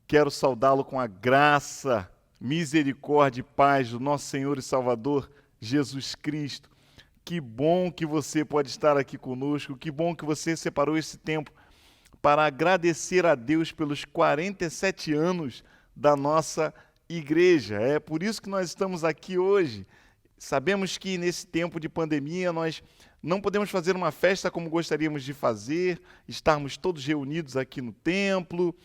Quero saudá-lo com a graça, misericórdia e paz do nosso Senhor e Salvador Jesus Cristo. Que bom que você pode estar aqui conosco, que bom que você separou esse tempo para agradecer a Deus pelos 47 anos da nossa igreja. É por isso que nós estamos aqui hoje. Sabemos que nesse tempo de pandemia nós não podemos fazer uma festa como gostaríamos de fazer, estarmos todos reunidos aqui no templo,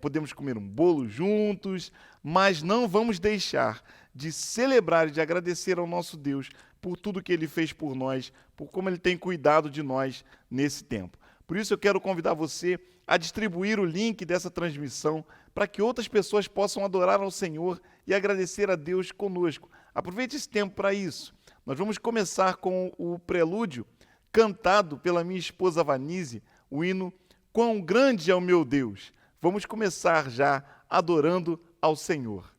podemos comer um bolo juntos, mas não vamos deixar de celebrar e de agradecer ao nosso Deus por tudo que Ele fez por nós, por como Ele tem cuidado de nós nesse tempo. Por isso eu quero convidar você a distribuir o link dessa transmissão para que outras pessoas possam adorar ao Senhor e agradecer a Deus conosco. Aproveite esse tempo para isso. Nós vamos começar com o prelúdio cantado pela minha esposa Vanise, o hino Quão Grande é o Meu Deus. Vamos começar já adorando ao Senhor.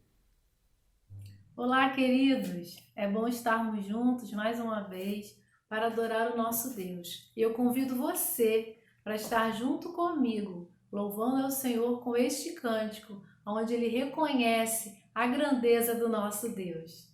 Olá, queridos! É bom estarmos juntos mais uma vez para adorar o nosso Deus. E eu convido você para estar junto comigo, louvando ao Senhor com este cântico, onde Ele reconhece a grandeza do nosso Deus.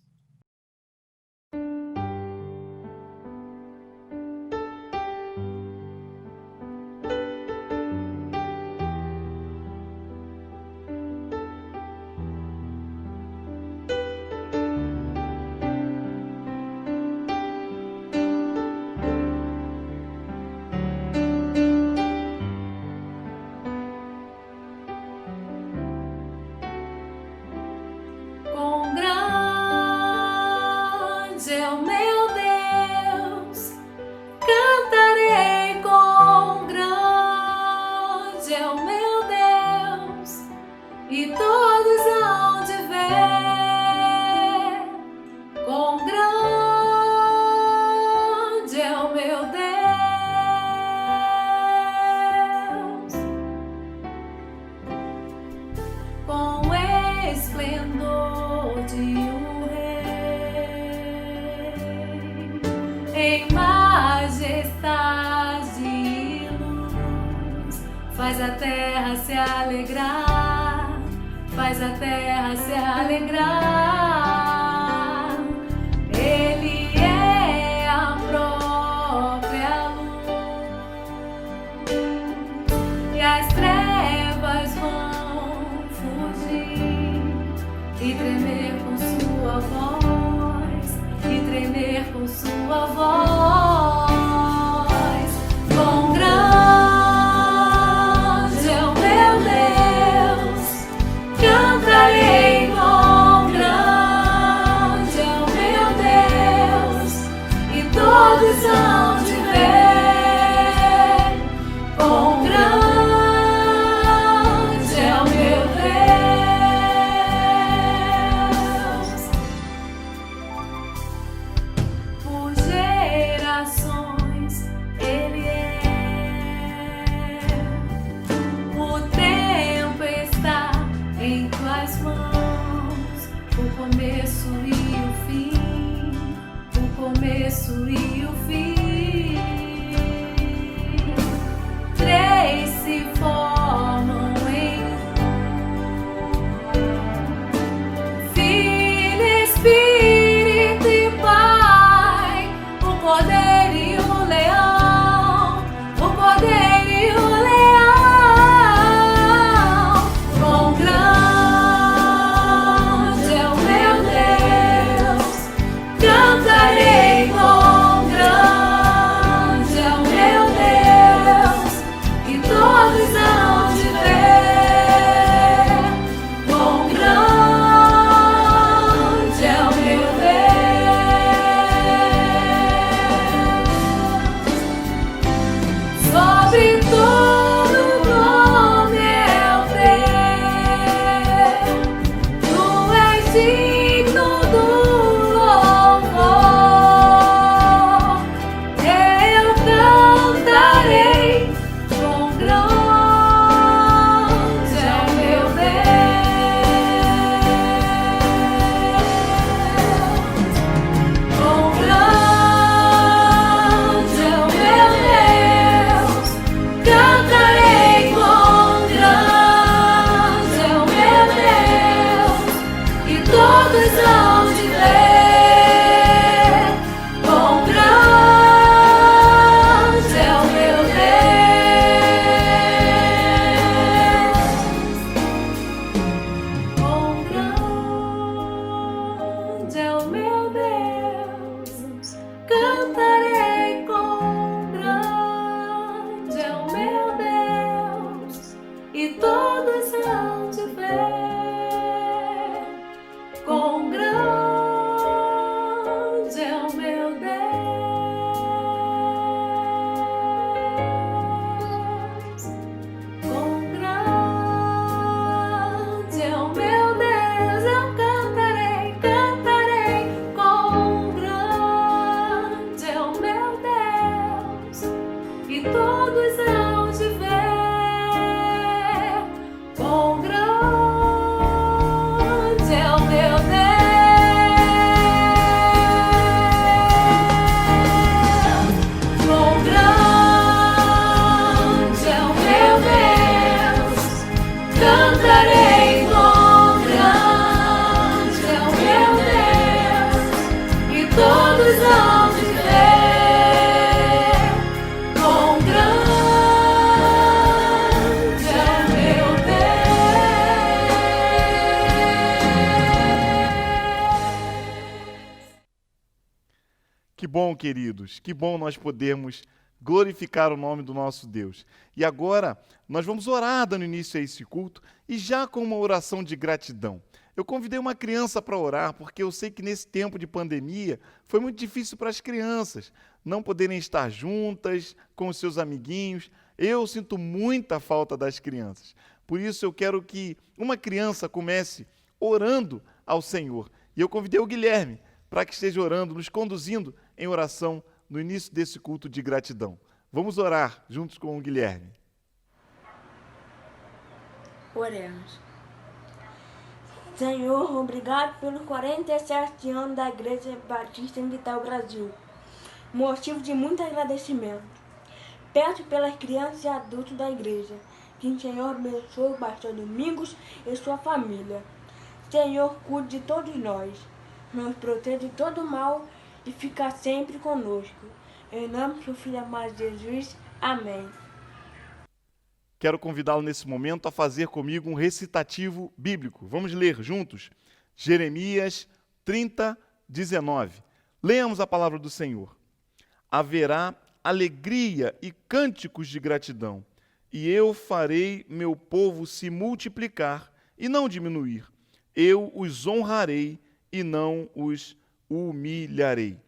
Faz a terra se alegrar, faz a terra se alegrar. Ele é a própria luz, e as trevas vão fugir e tremer com sua voz, e tremer com sua voz. Todos hão de ver quão grande é o meu Deus. Por gerações Ele é. O tempo está em tuas mãos, o começo e o fim, o começo e o fim. Três se formam em um: Filho, Espírito e Pai, o poder e o leão, o poder e o leão. Quão grande é o meu Deus, cantarei quão grande. bom, queridos, que bom nós podermos glorificar o nome do nosso Deus. E agora, nós vamos orar dando início a esse culto e já com uma oração de gratidão. Eu convidei uma criança para orar, porque eu sei que nesse tempo de pandemia foi muito difícil para as crianças não poderem estar juntas com os seus amiguinhos. Eu sinto muita falta das crianças. Por isso eu quero que uma criança comece orando ao Senhor. E eu convidei o Guilherme para que esteja orando, nos conduzindo em oração no início desse culto de gratidão. Vamos orar juntos com o Guilherme. Oremos. Senhor, obrigado pelos 47 anos da Igreja Batista em Vital, Brasil. Motivo de muito agradecimento. Peço pelas crianças e adultos da igreja, que o Senhor abençoe o pastor Domingos e sua família. Senhor, cuide de todos nós, nos proteja de todo mal e fica sempre conosco. Em nome do seu Filho amado Jesus. Amém. Quero convidá-lo nesse momento a fazer comigo um recitativo bíblico. Vamos ler juntos Jeremias 30, 19. Leamos a palavra do Senhor. Haverá alegria e cânticos de gratidão, e eu farei meu povo se multiplicar e não diminuir. Eu os honrarei e não os humilharei.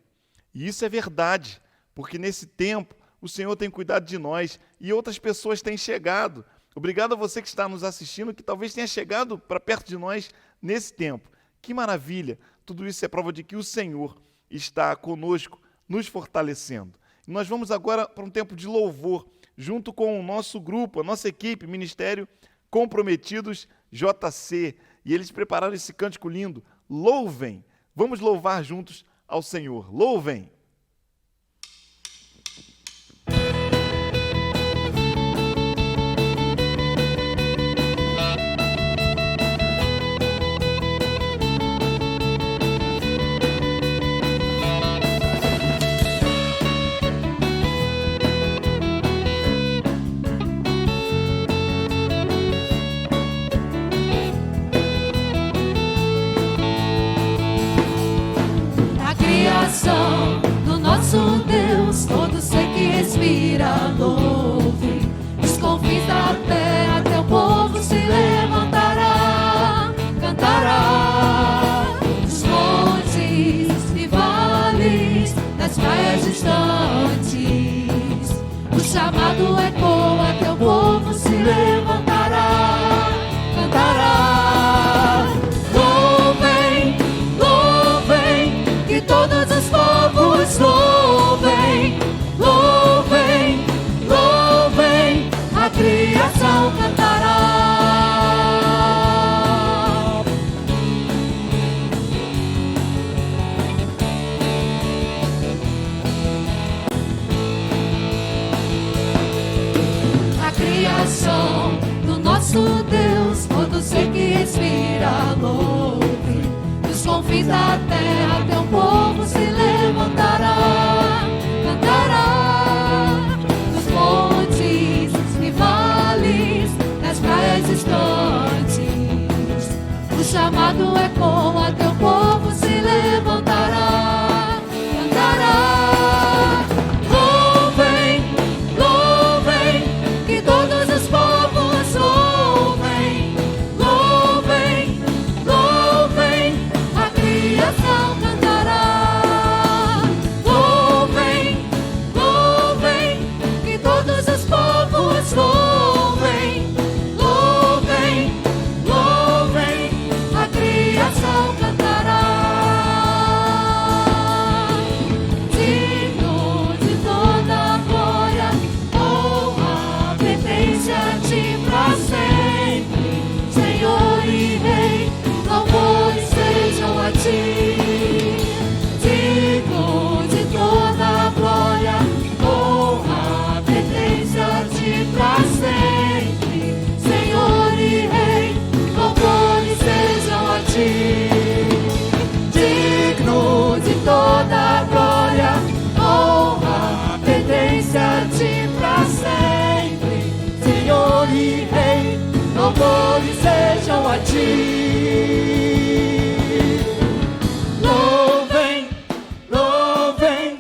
E isso é verdade, porque nesse tempo o Senhor tem cuidado de nós e outras pessoas têm chegado. Obrigado a você que está nos assistindo, que talvez tenha chegado para perto de nós nesse tempo. Que maravilha! Tudo isso é prova de que o Senhor está conosco, nos fortalecendo. E nós vamos agora para um tempo de louvor, junto com o nosso grupo, a nossa equipe, Ministério Comprometidos JC. E eles prepararam esse cântico lindo. Louvem! Vamos louvar juntos ao Senhor. Louvem! Do nosso Deus, todo ser que respira, louve. Dos confins da terra, teu povo se levantará, cantará. Dos montes e vales, das praias distantes, o chamado ecoa, teu povo se levantará, cantará. Louvem, louvem, que todos os povos louvem, louvem, louvem, a criação cantará. A criação do nosso Deus, todo ser que respira, louve. Dos confins da terra, teu povo se levantará, cantará. Dos montes e vales, das praias distantes, o chamado ecoa, teu povo se levantará, cantará. Louvem, louvem, que todos os povos louvem, louvem, louvem, a criação cantará. Louvem, louvem, que todos os povos louvem, louvem, louvem, a criação cantará. Digno de toda glória, honra, pertence a ti pra sempre. Senhor e Rei, louvores sejam a ti. Digno de toda glória, honra, pertence a ti pra sempre. Senhor e Rei, louvores sejam a ti. Digno de toda glória, honra, pertence a ti pra sempre. Senhor e Rei, louvores sejam a ti. Louvem, louvem,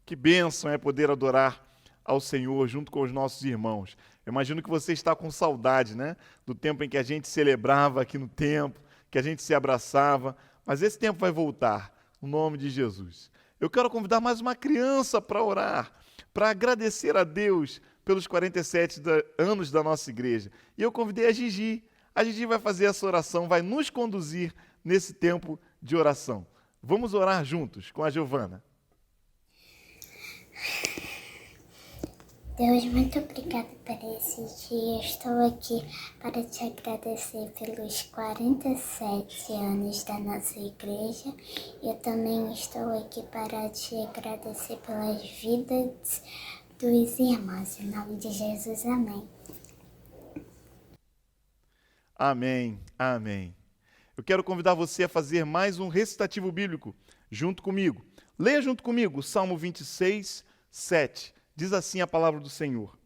Que bênção é poder adorar ao Senhor junto com os nossos irmãos. Eu imagino que você está com saudade, né? Do tempo em que a gente celebrava aqui no templo, que a gente se abraçava, mas esse tempo vai voltar, no nome de Jesus. Eu quero convidar mais uma criança para orar, para agradecer a Deus pelos 47 anos da nossa igreja. E eu convidei a Gigi. A Gigi vai fazer essa oração, vai nos conduzir nesse tempo de oração. Vamos orar juntos com a Giovana. Deus, muito obrigada por esse dia. Estou aqui para te agradecer pelos 47 anos da nossa igreja. Eu também estou aqui para te agradecer pelas vidas dos irmãos. Em nome de Jesus, amém. Amém, amém. Eu quero convidar você a fazer mais um recitativo bíblico junto comigo. Leia junto comigo o Salmo 26, 7. Diz assim a palavra do Senhor: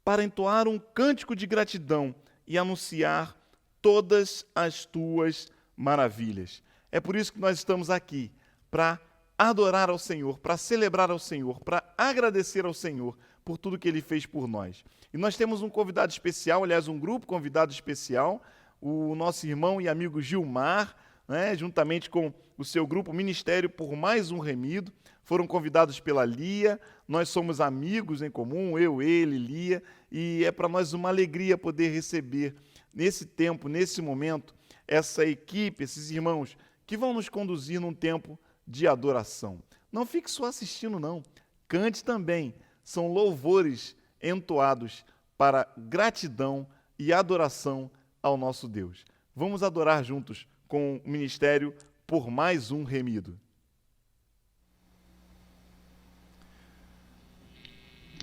para entoar um cântico de gratidão e anunciar todas as tuas maravilhas. É por isso que nós estamos aqui, para adorar ao Senhor, para celebrar ao Senhor, para agradecer ao Senhor por tudo que Ele fez por nós. E nós temos um convidado especial, aliás, um grupo convidado especial, o nosso irmão e amigo Gilmar, né, juntamente com o seu grupo Ministério por Mais um Remido, foram convidados pela Lia. Nós somos amigos em comum, eu, ele, Lia, e é para nós uma alegria poder receber nesse tempo, nesse momento, essa equipe, esses irmãos que vão nos conduzir num tempo de adoração. Não fique só assistindo, não. Cante também. São louvores entoados para gratidão e adoração ao nosso Deus. Vamos adorar juntos com o Ministério por Mais um Remido.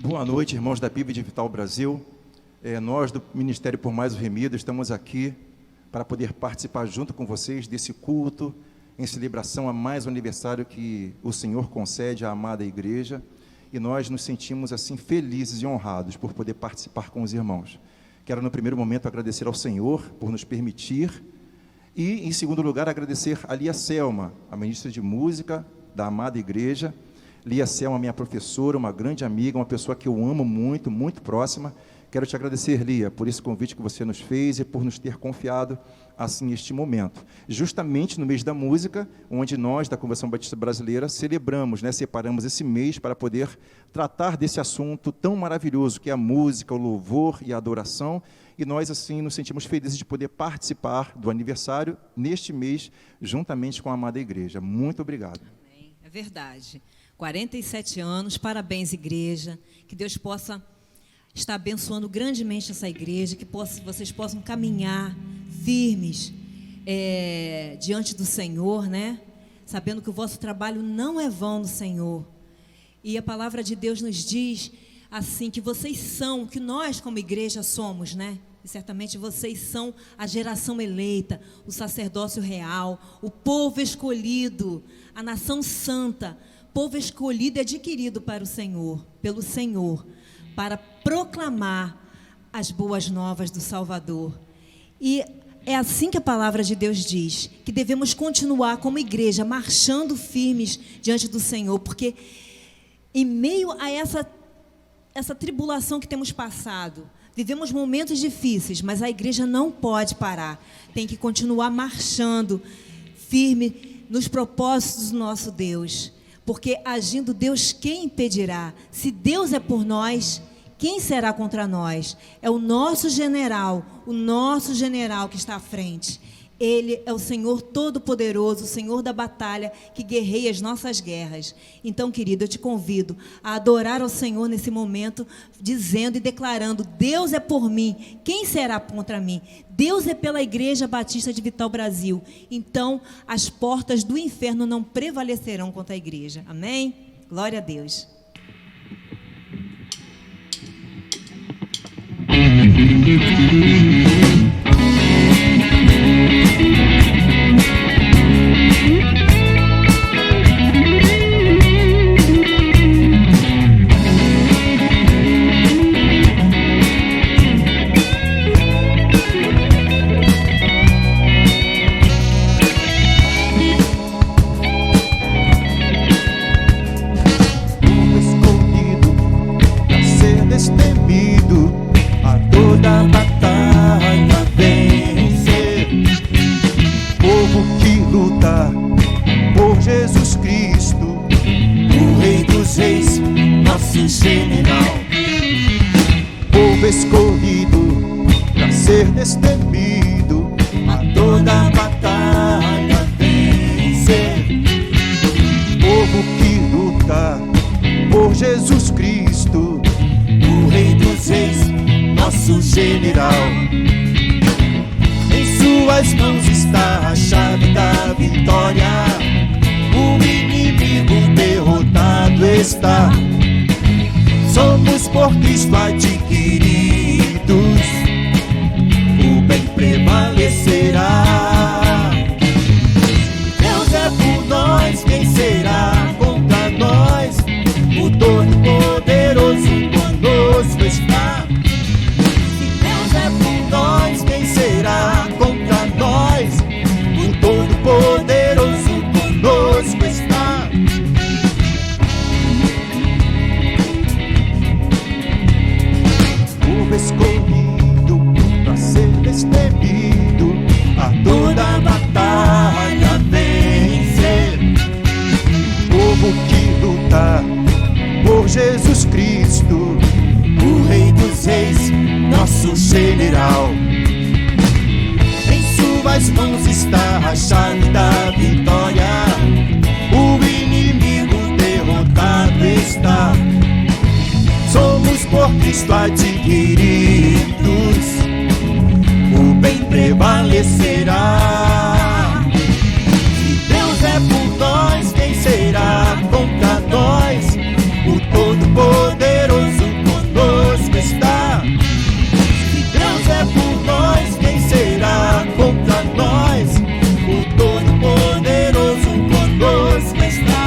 Boa noite, irmãos da PIB de Vital Brasil. Nós do Ministério por Mais um Remido estamos aqui para poder participar junto com vocês desse culto em celebração a mais um aniversário que o Senhor concede à amada igreja, e nós nos sentimos assim felizes e honrados por poder participar com os irmãos. Quero no primeiro momento agradecer ao Senhor por nos permitir e, em segundo lugar, agradecer a Lia Selma, a ministra de música da amada igreja. Lia Selma, minha professora, uma grande amiga, uma pessoa que eu amo muito, muito próxima. Quero te agradecer, Lia, por esse convite que você nos fez e por nos ter confiado assim este momento. Justamente no mês da música, onde nós, da Convenção Batista Brasileira, celebramos, separamos esse mês para poder tratar desse assunto tão maravilhoso que é a música, o louvor e a adoração. E nós, assim, nos sentimos felizes de poder participar do aniversário neste mês, juntamente com a amada igreja. Muito obrigado. Amém. É verdade. 47 anos, parabéns, igreja. Que Deus possa estar abençoando grandemente essa igreja, que vocês possam caminhar firmes diante do Senhor, sabendo que o vosso trabalho não é vão no Senhor. E a palavra de Deus nos diz assim, que vocês são, que nós como igreja somos, e certamente vocês são a geração eleita, o sacerdócio real, o povo escolhido, a nação santa, povo escolhido e adquirido para o Senhor, pelo Senhor, para proclamar as boas novas do Salvador. E é assim que a palavra de Deus diz, que devemos continuar como igreja, marchando firmes diante do Senhor, porque em meio a essa tribulação que temos passado, vivemos momentos difíceis, mas a igreja não pode parar, tem que continuar marchando firme nos propósitos do nosso Deus. Porque agindo Deus, quem impedirá? Se Deus é por nós, quem será contra nós? É o nosso general que está à frente. Ele é o Senhor Todo-Poderoso, o Senhor da batalha, que guerreia as nossas guerras. Então, querido, eu te convido a adorar ao Senhor nesse momento, dizendo e declarando: Deus é por mim, quem será contra mim? Deus é pela Igreja Batista de Vital Brasil. Então, as portas do inferno não prevalecerão contra a igreja. Amém? Glória a Deus. Jesus Cristo, o Rei dos Reis, nosso general. Povo escolhido para ser destemido, a toda batalha vencer. Povo que luta por Jesus Cristo, o Rei dos Reis, nosso general. Em suas mãos está a chave da vitória, o inimigo derrotado está. Somos por Cristo adquiridos, o bem prevalecerá. Deus é por nós, quem será contra nós? O Todo-Poderoso conosco está. Se Deus é por nós, quem será contra nós? O Todo-Poderoso conosco está. Povo escolhido para ser destemido, a toda batalha vencer. Povo que luta por Jesus Cristo, o Rei dos Reis, nosso general. Em suas mãos está a chave da vitória, o inimigo derrotado está. Somos por Cristo adquiridos, o bem prevalecerá. Se Deus é por nós, quem será contra nós? O Todo-Poderoso conosco está. Se Deus é por nós, quem será contra nós? O Todo-Poderoso conosco está.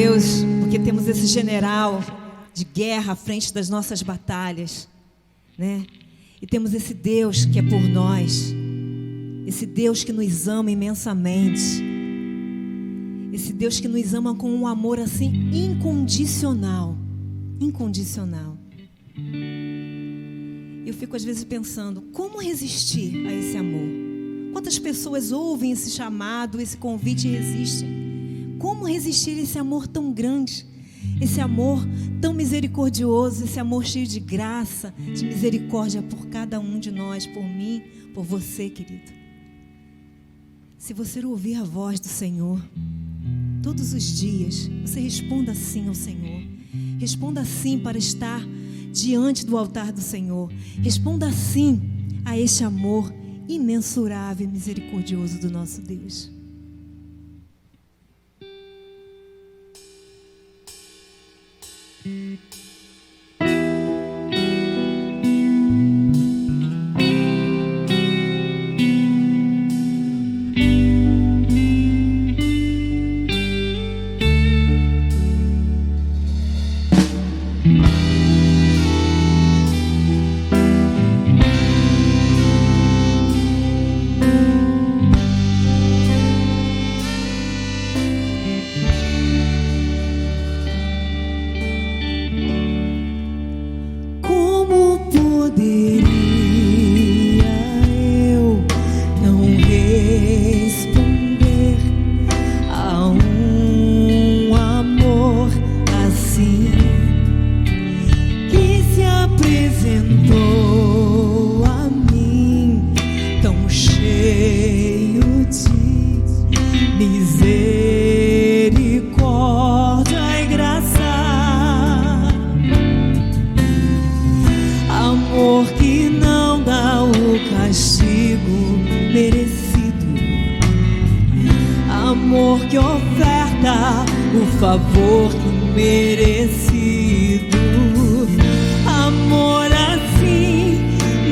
Deus, porque temos esse general de guerra à frente das nossas batalhas, né? E temos esse Deus que é por nós, esse Deus que nos ama imensamente, esse Deus que nos ama com um amor assim incondicional, incondicional. Eu fico às vezes pensando, como resistir a esse amor? Quantas pessoas ouvem esse chamado, esse convite e resistem? Como resistir a esse amor tão grande? Esse amor tão misericordioso, esse amor cheio de graça, de misericórdia por cada um de nós, por mim, por você, querido. Se você ouvir a voz do Senhor todos os dias, você responda sim ao Senhor. Responda sim para estar diante do altar do Senhor. Responda sim a este amor imensurável e misericordioso do nosso Deus.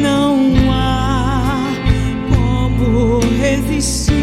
Não posso resistir.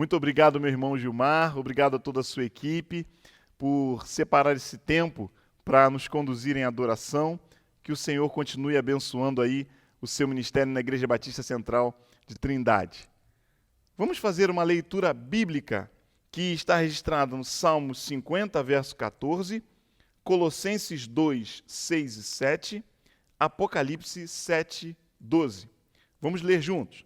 Muito obrigado, meu irmão Gilmar, obrigado a toda a sua equipe por separar esse tempo para nos conduzir em adoração. Que o Senhor continue abençoando aí o seu ministério na Igreja Batista Central de Trindade. Vamos fazer uma leitura bíblica que está registrada no Salmos 50, verso 14, Colossenses 2, 6 e 7, Apocalipse 7, 12. Vamos ler juntos.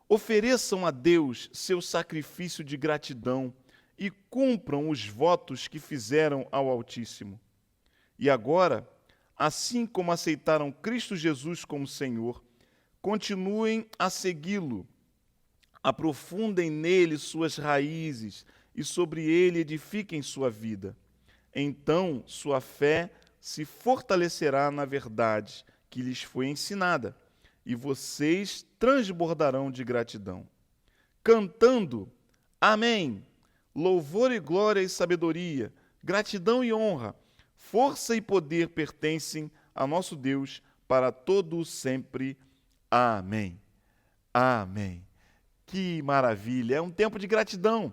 Ofereçam a Deus seu sacrifício de gratidão e cumpram os votos que fizeram ao Altíssimo. E agora, assim como aceitaram Cristo Jesus como Senhor, continuem a segui-lo, aprofundem nele suas raízes e sobre ele edifiquem sua vida. Então sua fé se fortalecerá na verdade que lhes foi ensinada, e vocês transbordarão de gratidão. Cantando, amém, louvor e glória e sabedoria, gratidão e honra, força e poder pertencem a nosso Deus para todo sempre. Amém. Amém. Que maravilha! É um tempo de gratidão.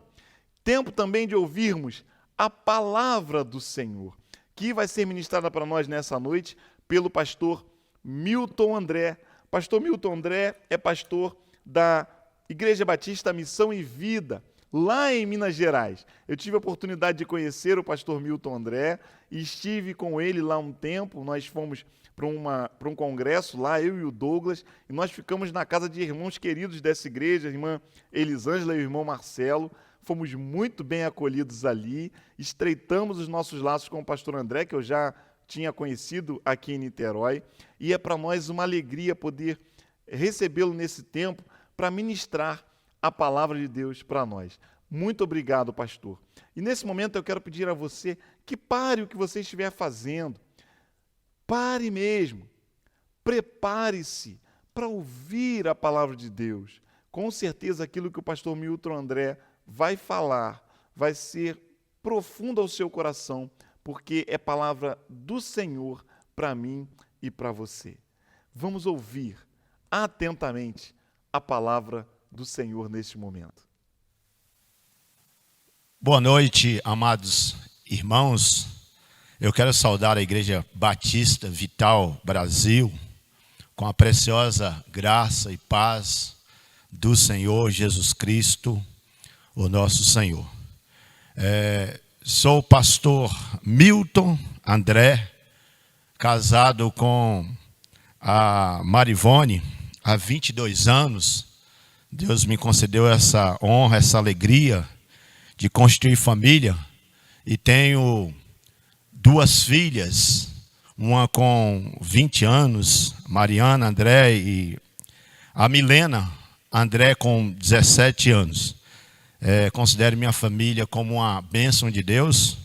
Tempo também de ouvirmos a palavra do Senhor, que vai ser ministrada para nós nessa noite pelo pastor Milton André. Pastor Milton André é pastor da Igreja Batista Missão e Vida, lá em Minas Gerais. Eu tive a oportunidade de conhecer o pastor Milton André e estive com ele lá um tempo. Nós fomos para um congresso lá, eu e o Douglas, e nós ficamos na casa de irmãos queridos dessa igreja, a irmã Elisângela e o irmão Marcelo. Fomos muito bem acolhidos ali, estreitamos os nossos laços com o pastor André, que eu já tinha conhecido aqui em Niterói, e é para nós uma alegria poder recebê-lo nesse tempo para ministrar a palavra de Deus para nós. Muito obrigado, pastor. E nesse momento eu quero pedir a você que pare o que você estiver fazendo. Pare mesmo. Prepare-se para ouvir a palavra de Deus. Com certeza aquilo que o pastor Milton André vai falar vai ser profundo ao seu coração, porque é palavra do Senhor para mim e para você. Vamos ouvir atentamente a palavra do Senhor neste momento. Boa noite, amados irmãos. Eu quero saudar a Igreja Batista Vital Brasil com a preciosa graça e paz do Senhor Jesus Cristo, o nosso Senhor. Sou o pastor Milton André, casado com a Marivone há 22 anos. Deus me concedeu essa honra, essa alegria de constituir família, e tenho 2 filhas, uma com 20 anos, Mariana André, e a Milena André com 17 anos. Considero minha família como uma bênção de Deus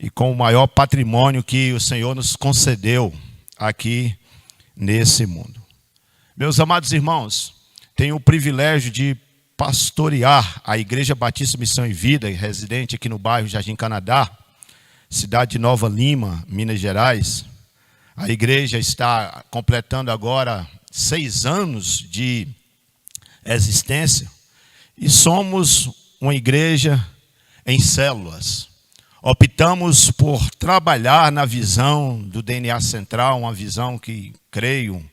e com o maior patrimônio que o Senhor nos concedeu aqui nesse mundo. Meus amados irmãos, tenho o privilégio de pastorear a Igreja Batista Missão e Vida, residente aqui no bairro Jardim Canadá, cidade de Nova Lima, Minas Gerais. A igreja está completando agora 6 anos de existência e somos uma igreja em células. Optamos por trabalhar na visão do DNA Central, uma visão que creio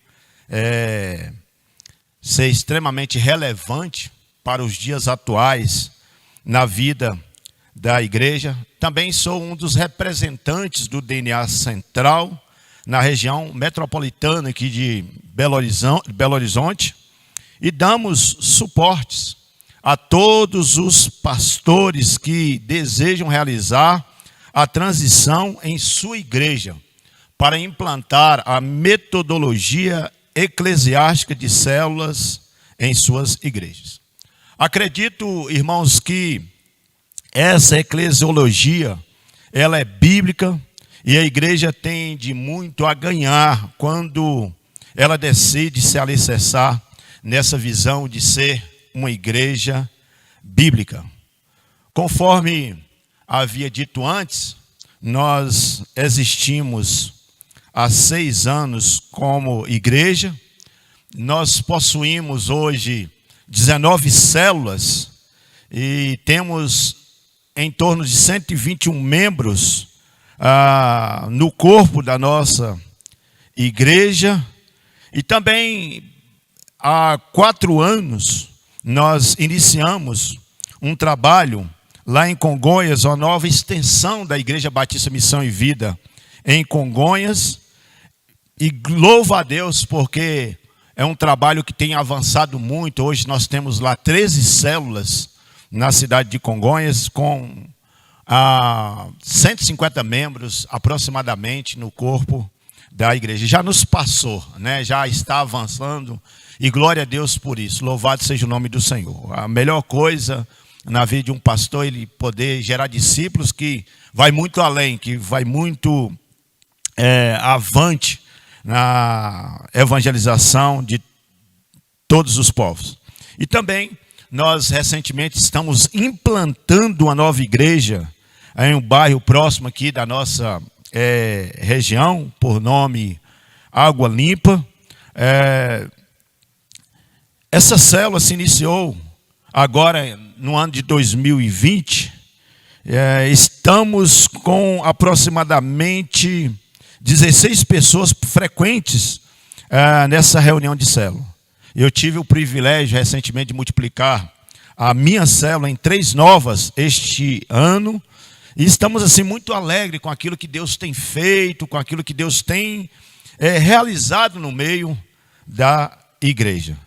ser extremamente relevante para os dias atuais na vida da igreja. Também sou um dos representantes do DNA Central na região metropolitana aqui de Belo Horizonte e damos suportes a todos os pastores que desejam realizar a transição em sua igreja para implantar a metodologia eclesiástica de células em suas igrejas. Acredito, irmãos, que essa eclesiologia, ela é bíblica e a igreja tem de muito a ganhar quando ela decide se alicerçar nessa visão de ser uma igreja bíblica. Conforme havia dito antes, nós existimos há 6 anos como igreja. Nós possuímos hoje 19 células e temos em torno de 121 membros no corpo da nossa igreja. E também há 4 anos nós iniciamos um trabalho lá em Congonhas, uma nova extensão da Igreja Batista Missão e Vida em Congonhas. E louvo a Deus porque é um trabalho que tem avançado muito. Hoje nós temos lá 13 células na cidade de Congonhas, com 150 membros aproximadamente no corpo da igreja. Já nos passou, né? Já está avançando, e glória a Deus por isso. Louvado seja o nome do Senhor. A melhor coisa na vida de um pastor, ele poder gerar discípulos que vai muito além, que vai muito avante na evangelização de todos os povos. E também nós recentemente estamos implantando uma nova igreja em um bairro próximo aqui da nossa região, por nome Água Limpa. Essa célula se iniciou agora no ano de 2020. Estamos com aproximadamente 16 pessoas frequentes nessa reunião de célula. Eu tive o privilégio recentemente de multiplicar a minha célula em 3 novas este ano. E estamos assim muito alegres com aquilo que Deus tem feito, com aquilo que Deus tem realizado no meio da igreja.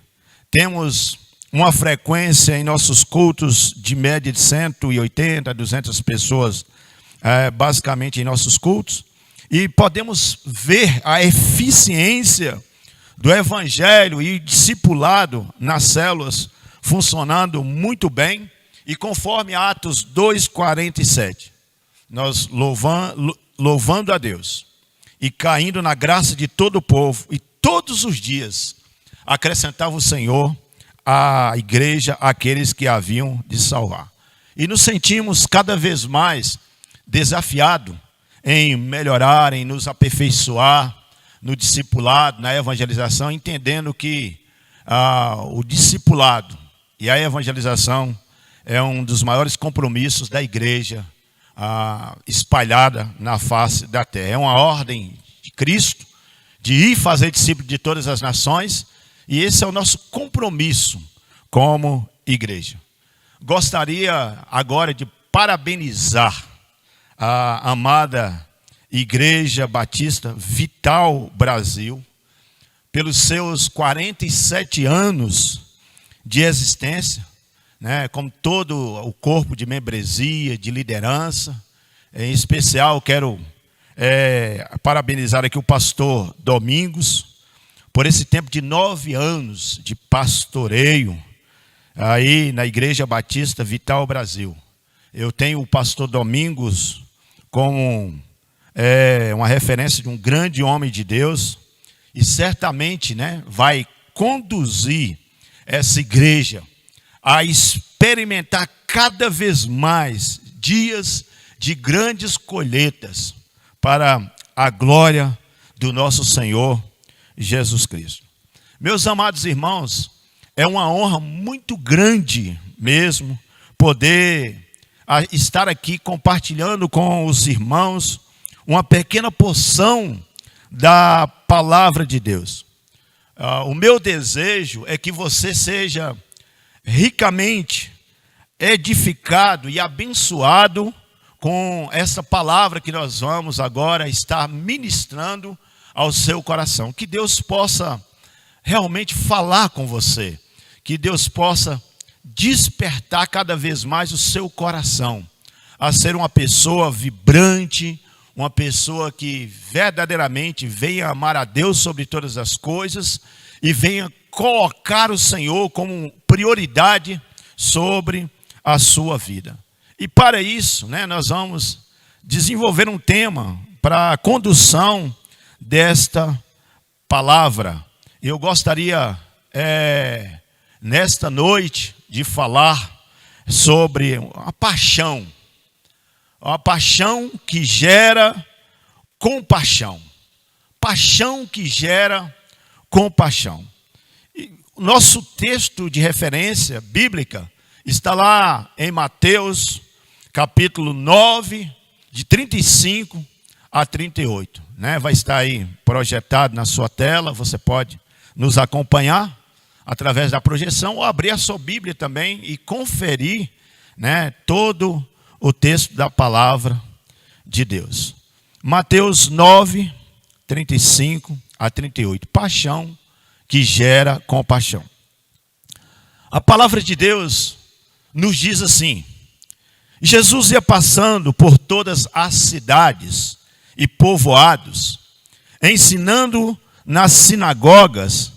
Temos uma frequência em nossos cultos de média de 180 a 200 pessoas, basicamente em nossos cultos. E podemos ver a eficiência do evangelho e discipulado nas células funcionando muito bem. E conforme Atos 2:47, nós louvando a Deus e caindo na graça de todo o povo, e todos os dias acrescentava o Senhor à igreja aqueles que haviam de salvar. E nos sentimos cada vez mais desafiados em melhorar, em nos aperfeiçoar no discipulado, na evangelização, entendendo que o discipulado e a evangelização é um dos maiores compromissos da igreja espalhada na face da terra. É uma ordem de Cristo de ir fazer discípulos de todas as nações, e esse é o nosso compromisso como igreja. Gostaria agora de parabenizar a amada Igreja Batista Vital Brasil pelos seus 47 anos de existência, né, como todo o corpo de membresia, de liderança. Em especial, quero parabenizar aqui o pastor Domingos por esse tempo de 9 anos de pastoreio aí na Igreja Batista Vital Brasil. Eu tenho o pastor Domingos como uma referência de um grande homem de Deus, e certamente, né, vai conduzir essa igreja a experimentar cada vez mais dias de grandes colheitas para a glória do nosso Senhor Jesus Cristo. Meus amados irmãos, é uma honra muito grande mesmo poder estar aqui compartilhando com os irmãos uma pequena porção da palavra de Deus. O meu desejo é que você seja ricamente edificado e abençoado com essa palavra que nós vamos agora estar ministrando ao seu coração. Que Deus possa realmente falar com você, que Deus possa despertar cada vez mais o seu coração a ser uma pessoa vibrante, uma pessoa que verdadeiramente venha amar a Deus sobre todas as coisas e venha colocar o Senhor como prioridade sobre a sua vida. E para isso, né, nós vamos desenvolver um tema para a condução desta palavra. Eu gostaria, nesta noite, de falar sobre a paixão que gera compaixão. Paixão que gera compaixão. E nosso texto de referência bíblica está lá em Mateus, capítulo 9, de 35 a 38. Né? Vai estar aí projetado na sua tela, você pode nos acompanhar através da projeção ou abrir a sua Bíblia também e conferir, né, todo o texto da palavra de Deus. Mateus 9, 35 a 38. Paixão que gera compaixão. A palavra de Deus nos diz assim: Jesus ia passando por todas as cidades e povoados, ensinando nas sinagogas,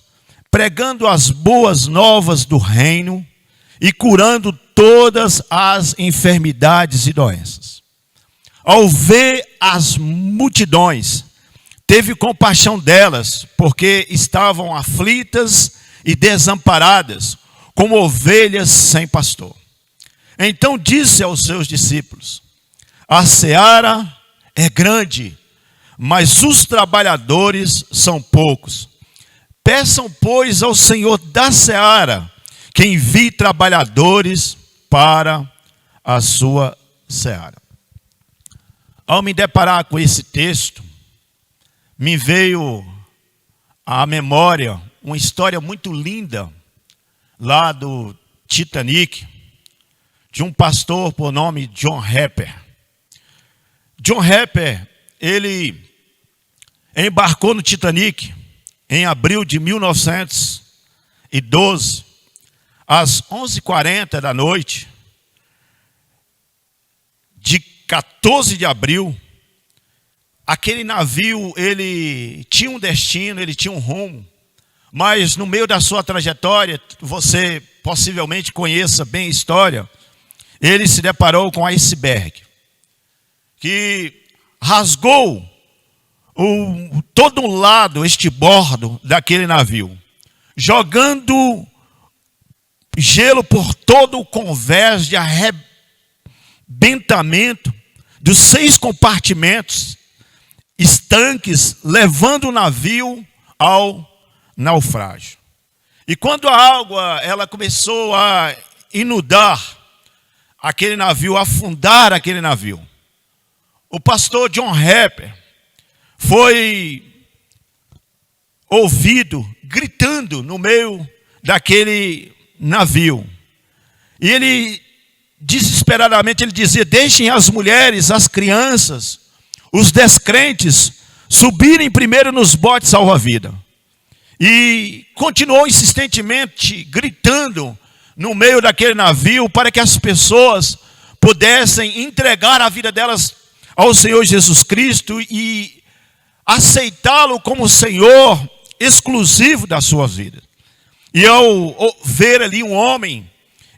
pregando as boas novas do reino e curando todas as enfermidades e doenças. Ao ver as multidões, teve compaixão delas, porque estavam aflitas e desamparadas, como ovelhas sem pastor. Então disse aos seus discípulos: a seara é grande, mas os trabalhadores são poucos. Peçam, pois, ao Senhor da seara que envie trabalhadores para a sua seara. Ao me deparar com esse texto, me veio à memória uma história muito linda lá do Titanic, de um pastor por nome John Harper. John Harper, ele embarcou no Titanic em abril de 1912, às 11h40 da noite, de 14 de abril. Aquele navio, ele tinha um destino, ele tinha um rumo, mas no meio da sua trajetória, você possivelmente conheça bem a história, ele se deparou com um iceberg, que rasgou todo um lado, este bordo daquele navio, jogando gelo por todo o convés de arrebentamento dos 6 compartimentos estanques, levando o navio ao naufrágio. E quando a água ela começou a inundar aquele navio, afundar aquele navio, o pastor John Harper foi ouvido gritando no meio daquele navio. E ele, desesperadamente, ele dizia: deixem as mulheres, as crianças, os descrentes subirem primeiro nos botes salva-vida. E continuou insistentemente gritando no meio daquele navio para que as pessoas pudessem entregar a vida delas ao Senhor Jesus Cristo e aceitá-lo como Senhor exclusivo da sua vida. E ao ver ali um homem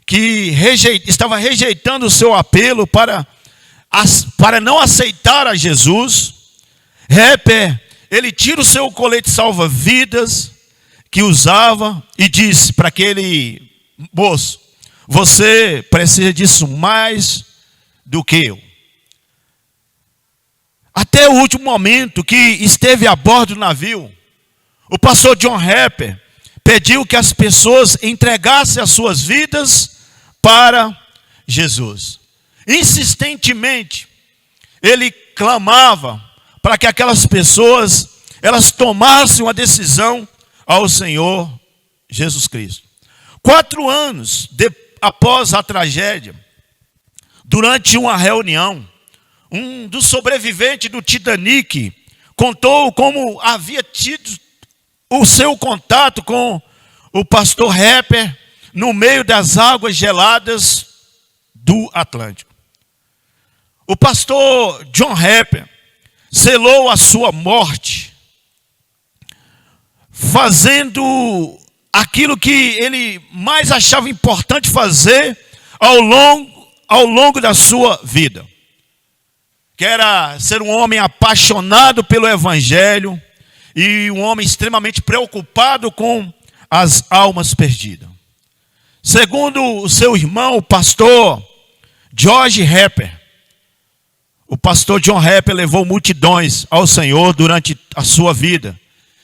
que estava rejeitando o seu apelo para não aceitar a Jesus, Harper, ele tira o seu colete salva-vidas que usava e disse para aquele moço: você precisa disso mais do que eu. Até o último momento que esteve a bordo do navio, o pastor John Harper pediu que as pessoas entregassem as suas vidas para Jesus. Insistentemente, ele clamava para que aquelas pessoas elas tomassem uma decisão ao Senhor Jesus Cristo. 4 anos após a tragédia, durante uma reunião, um dos sobreviventes do Titanic contou como havia tido o seu contato com o pastor Harper no meio das águas geladas do Atlântico. O pastor John Harper selou a sua morte, fazendo aquilo que ele mais achava importante fazer ao longo da sua vida, que era ser um homem apaixonado pelo Evangelho e um homem extremamente preocupado com as almas perdidas. Segundo o seu irmão, o pastor George Harper, o pastor John Harper levou multidões ao Senhor durante a sua vida.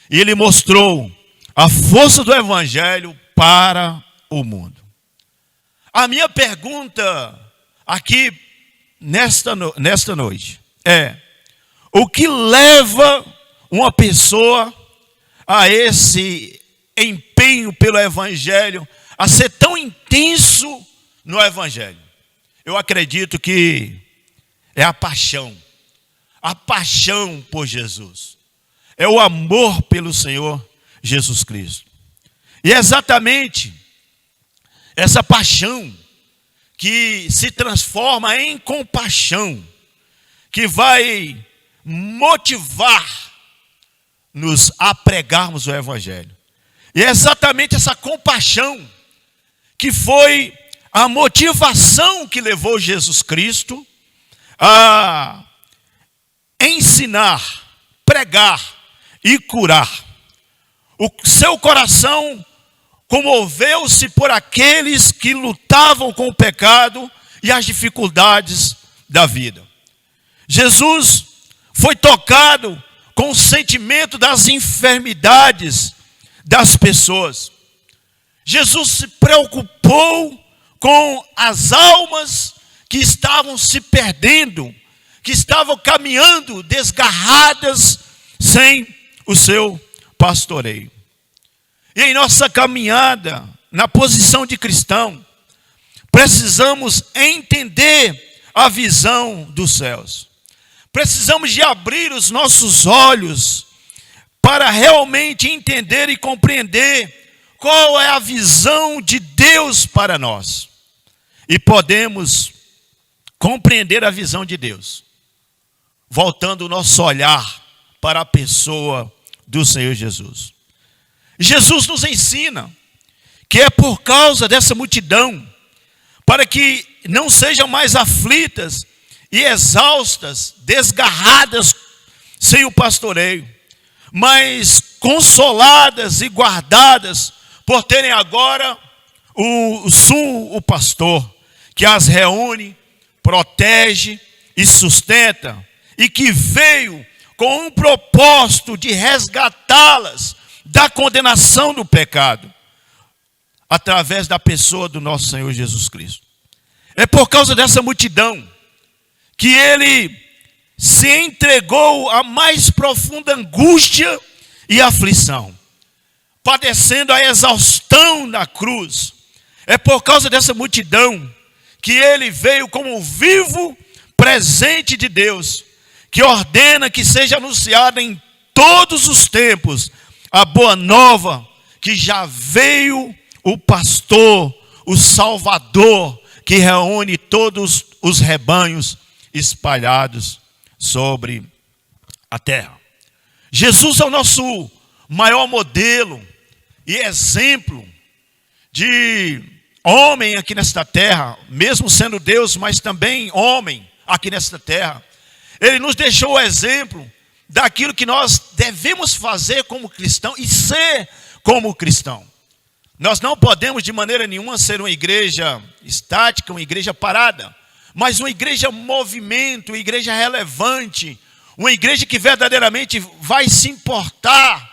E ele mostrou a força do Evangelho para o mundo. A minha pergunta aqui nesta noite é: o que leva uma pessoa a esse empenho pelo Evangelho, a ser tão intenso no Evangelho? Eu acredito que é a paixão por Jesus, é o amor pelo Senhor Jesus Cristo. E é exatamente essa paixão que se transforma em compaixão, que vai motivar-nos a pregarmos o Evangelho. E é exatamente essa compaixão que foi a motivação que levou Jesus Cristo a ensinar, pregar e curar. O seu coração comoveu-se por aqueles que lutavam com o pecado e as dificuldades da vida. Jesus foi tocado com o sentimento das enfermidades das pessoas. Jesus se preocupou com as almas que estavam se perdendo, que estavam caminhando desgarradas sem o seu pastoreio. E em nossa caminhada, na posição de cristão, precisamos entender a visão dos céus. Precisamos de abrir os nossos olhos para realmente entender e compreender qual é a visão de Deus para nós. E podemos compreender a visão de Deus voltando o nosso olhar para a pessoa do Senhor Jesus. Jesus nos ensina que é por causa dessa multidão, para que não sejam mais aflitas e exaustas, desgarradas sem o pastoreio, mas consoladas e guardadas por terem agora o sumo pastor, que as reúne, protege e sustenta, e que veio com um propósito de resgatá-las da condenação do pecado, através da pessoa do nosso Senhor Jesus Cristo. É por causa dessa multidão que ele se entregou à mais profunda angústia e aflição, padecendo a exaustão na cruz. É por causa dessa multidão que ele veio como vivo presente de Deus, que ordena que seja anunciada em todos os tempos a boa nova, que já veio o pastor, o Salvador, que reúne todos os rebanhos espalhados sobre a terra. Jesus é o nosso maior modelo e exemplo de homem aqui nesta terra, mesmo sendo Deus, mas também homem aqui nesta terra. Ele nos deixou o exemplo daquilo que nós devemos fazer como cristão e ser como cristão. Nós não podemos de maneira nenhuma ser uma igreja estática, uma igreja parada, mas uma igreja movimento, uma igreja relevante, uma igreja que verdadeiramente vai se importar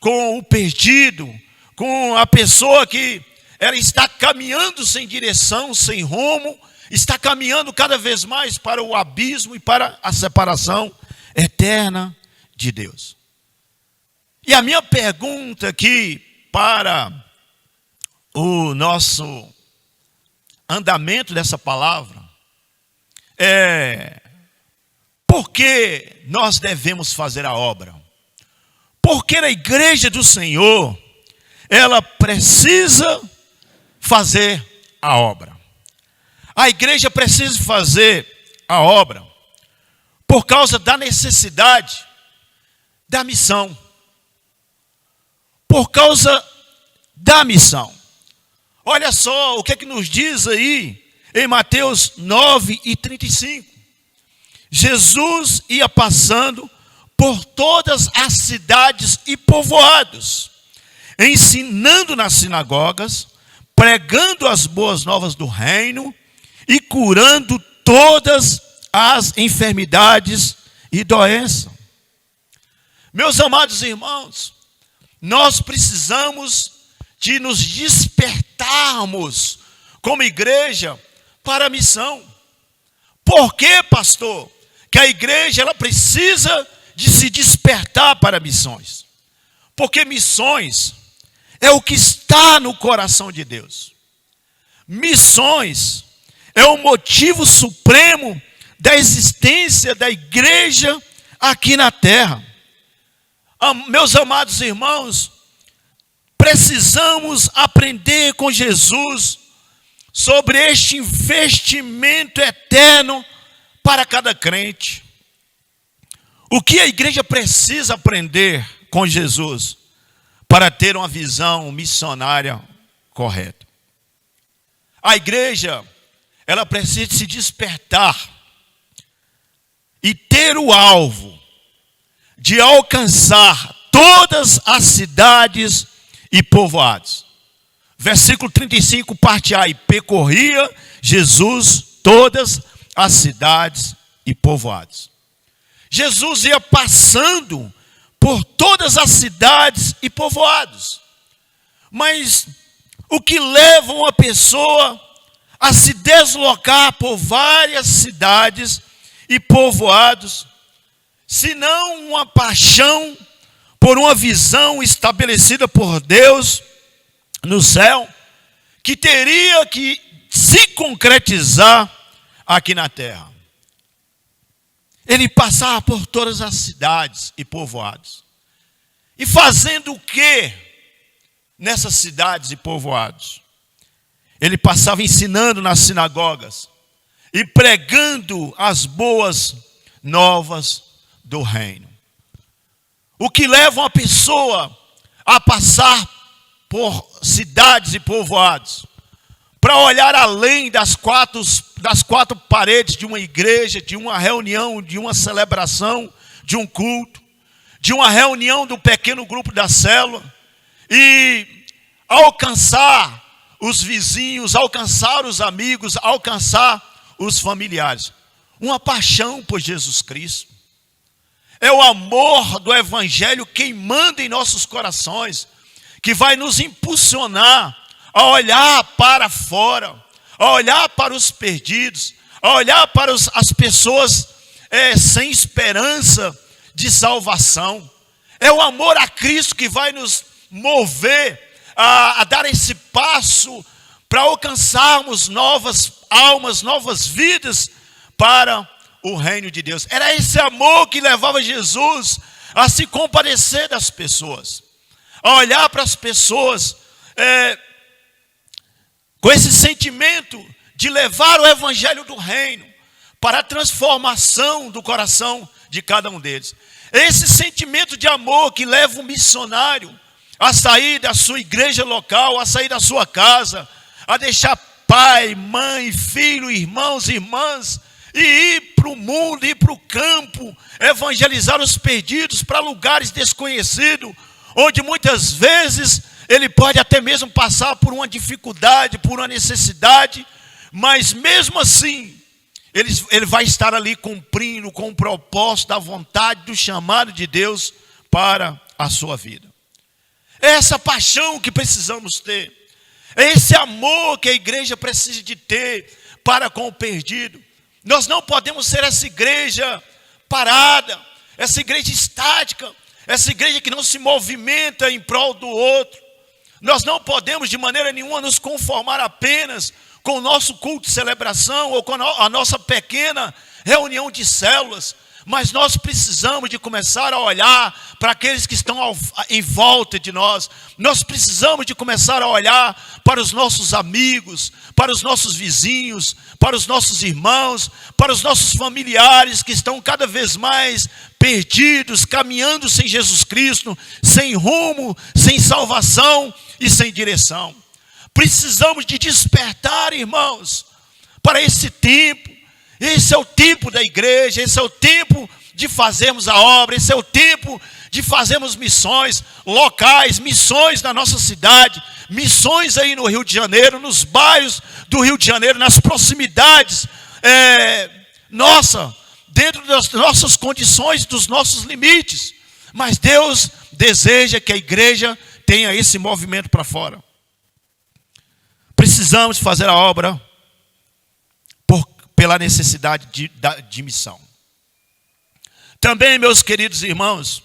com o perdido, com a pessoa que ela está caminhando sem direção, sem rumo, está caminhando cada vez mais para o abismo e para a separação eterna de Deus. E a minha pergunta aqui para o nosso andamento dessa palavra é: por que nós devemos fazer a obra? Porque a igreja do Senhor, ela precisa fazer a obra. A igreja precisa fazer a obra por causa da necessidade da missão. Por causa da missão. Olha só o que é que nos diz aí em Mateus 9:35. Jesus ia passando por todas as cidades e povoados, ensinando nas sinagogas, pregando as boas novas do reino e curando todas as enfermidades e doenças. Meus amados irmãos, nós precisamos de nos despertarmos como igreja para a missão. Por que, pastor, que a igreja ela precisa de se despertar para missões? Porque missões é o que está no coração de Deus. Missões é o motivo supremo da existência da igreja aqui na terra. Meus amados irmãos, precisamos aprender com Jesus sobre este investimento eterno para cada crente. O que a igreja precisa aprender com Jesus para ter uma visão missionária correta? A igreja, ela precisa se despertar e ter o alvo de alcançar todas as cidades e povoados. Versículo 35, parte A: e percorria Jesus todas as cidades e povoados. Jesus ia passando por todas as cidades e povoados. Mas o que leva uma pessoa a se deslocar por várias cidades e povoados, se não uma paixão por uma visão estabelecida por Deus no céu, que teria que se concretizar aqui na terra? Ele passava por todas as cidades e povoados. E fazendo o que nessas cidades e povoados? Ele passava ensinando nas sinagogas e pregando as boas novas do reino. O que leva uma pessoa a passar por cidades e povoados, para olhar além das quatro paredes de uma igreja, de uma reunião, de uma celebração, de um culto, de uma reunião do pequeno grupo da célula, e alcançar os vizinhos, alcançar os amigos, alcançar os familiares. Uma paixão por Jesus Cristo. É o amor do evangelho queimando em nossos corações, que vai nos impulsionar a olhar para fora, a olhar para os perdidos, a olhar para as pessoas sem esperança de salvação. É o amor a Cristo que vai nos mover a dar esse passo para alcançarmos novas almas, novas vidas para o reino de Deus. Era esse amor que levava Jesus a se compadecer das pessoas, a olhar para as pessoas com esse sentimento de levar o evangelho do reino para a transformação do coração de cada um deles. Esse sentimento de amor que leva um missionário a sair da sua igreja local, a sair da sua casa, a deixar pai, mãe, filho, irmãos, irmãs, e ir para o mundo, ir para o campo, evangelizar os perdidos para lugares desconhecidos, onde muitas vezes ele pode até mesmo passar por uma dificuldade, por uma necessidade, mas mesmo assim, ele vai estar ali cumprindo com o propósito da vontade, do chamado de Deus para a sua vida. É essa paixão que precisamos ter. É esse amor que a igreja precisa de ter para com o perdido. Nós não podemos ser essa igreja parada, essa igreja estática, essa igreja que não se movimenta em prol do outro. Nós não podemos de maneira nenhuma nos conformar apenas com o nosso culto de celebração ou com a nossa pequena reunião de células, mas nós precisamos de começar a olhar para aqueles que estão em volta de nós. Nós precisamos de começar a olhar para os nossos amigos, para os nossos vizinhos, para os nossos irmãos, para os nossos familiares que estão cada vez mais perdidos, caminhando sem Jesus Cristo, sem rumo, sem salvação e sem direção. Precisamos de despertar, irmãos, para esse tempo. Esse é o tempo da igreja, esse é o tempo de fazermos a obra, esse é o tempo de fazermos missões locais, missões na nossa cidade, missões aí no Rio de Janeiro, nos bairros do Rio de Janeiro, nas proximidades, dentro das nossas condições, dos nossos limites. Mas Deus deseja que a igreja tenha esse movimento para fora. precisamos fazer a obra pela necessidade de missão. Também, meus queridos irmãos,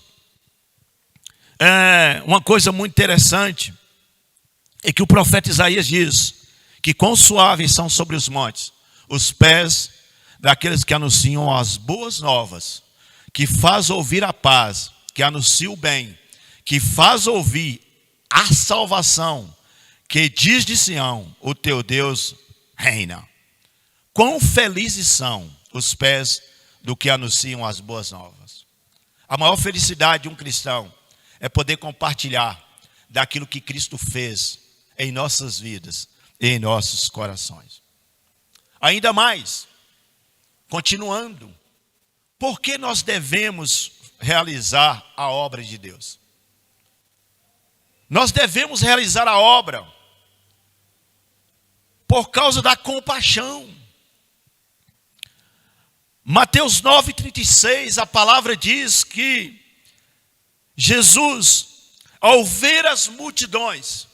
uma coisa muito interessante é que o profeta Isaías diz que quão suaves são sobre os montes os pés daqueles que anunciam as boas novas, que faz ouvir a paz, que anuncia o bem, que faz ouvir a salvação, que diz de Sião, o teu Deus reina. Quão felizes são os pés do que anunciam as boas novas. A maior felicidade de um cristão é poder compartilhar daquilo que Cristo fez em nossas vidas e em nossos corações. Ainda mais, continuando, por que nós devemos realizar a obra de Deus? Nós devemos realizar a obra por causa da compaixão. Mateus 9,36, a palavra diz que Jesus, ao ver as multidões,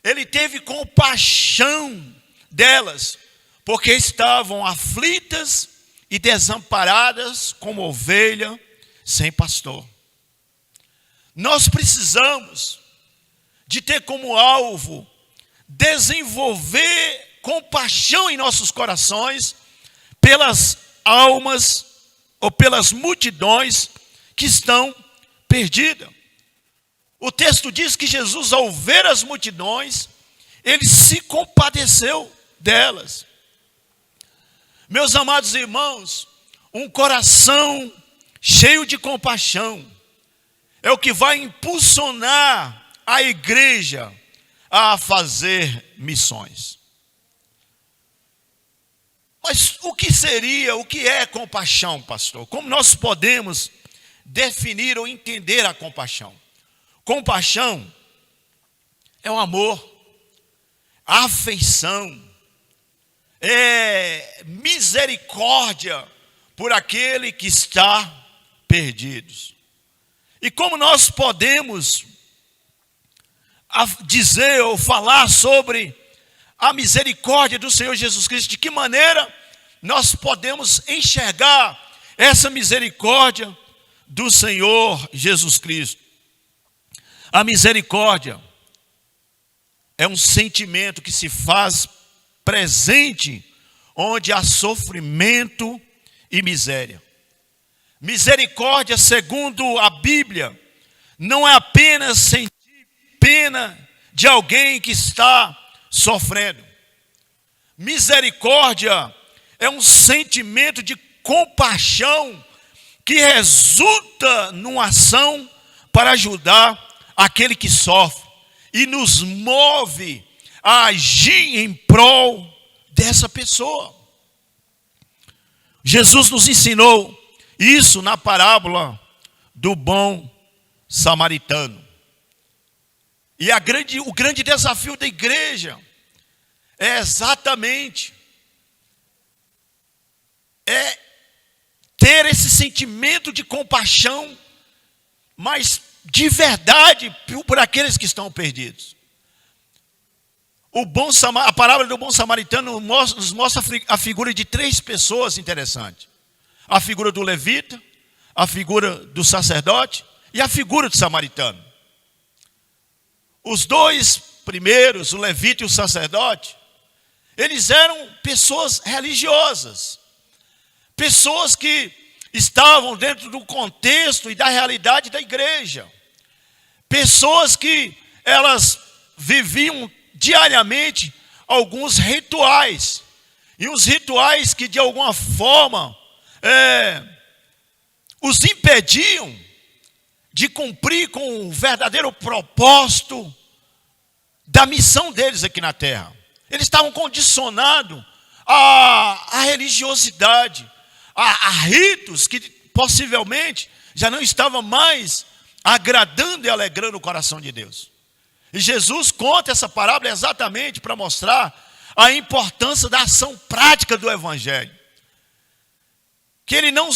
ele teve compaixão delas, porque estavam aflitas e desamparadas como ovelha sem pastor. Nós precisamos de ter como alvo desenvolver compaixão em nossos corações pelas almas ou pelas multidões que estão perdidas. O texto diz que Jesus, ao ver as multidões, ele se compadeceu delas. Meus amados irmãos, um coração cheio de compaixão é o que vai impulsionar a igreja a fazer missões. Mas o que é compaixão, pastor? Como nós podemos definir ou entender a compaixão? Compaixão é o amor, a afeição, é misericórdia por aquele que está perdido. E como nós podemos dizer ou falar sobre a misericórdia do Senhor Jesus Cristo? De que maneira nós podemos enxergar essa misericórdia do Senhor Jesus Cristo? A misericórdia é um sentimento que se faz presente onde há sofrimento e miséria. Misericórdia, segundo a Bíblia, não é apenas sentir pena de alguém que está sofrendo. Misericórdia é um sentimento de compaixão que resulta numa ação para ajudar aquele que sofre e nos move a agir em prol dessa pessoa. Jesus nos ensinou isso na parábola do bom samaritano. E o grande desafio da igreja é exatamente ter esse sentimento de compaixão, mas de verdade por aqueles que estão perdidos. A parábola do bom samaritano nos mostra a figura de três pessoas interessantes. A figura do levita, a figura do sacerdote e a figura do samaritano. Os dois primeiros, o levita e o sacerdote, eles eram pessoas religiosas. Pessoas que estavam dentro do contexto e da realidade da igreja. Pessoas que elas viviam diariamente alguns rituais. E os rituais que de alguma forma os impediam de cumprir com o verdadeiro propósito da missão deles aqui na terra. Eles estavam condicionados à religiosidade, a ritos que possivelmente já não estavam mais agradando e alegrando o coração de Deus. E Jesus conta essa parábola exatamente para mostrar a importância da ação prática do Evangelho. Que ele não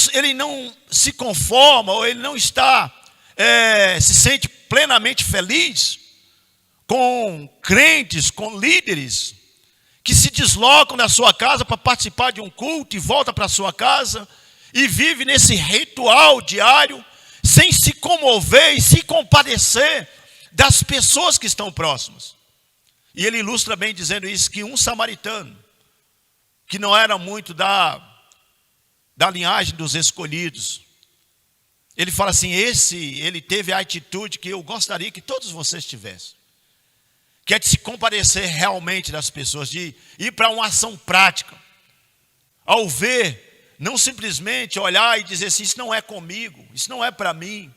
se conforma, ou ele não se sente plenamente feliz com crentes, com líderes que se deslocam da sua casa para participar de um culto e volta para sua casa e vive nesse ritual diário, sem se comover e se compadecer das pessoas que estão próximas. E ele ilustra bem dizendo isso, que um samaritano, que não era muito da linhagem dos escolhidos, ele fala assim, ele teve a atitude que eu gostaria que todos vocês tivessem, que é de se compadecer realmente das pessoas, de ir para uma ação prática, ao ver, não simplesmente olhar e dizer assim, isso não é comigo, isso não é para mim,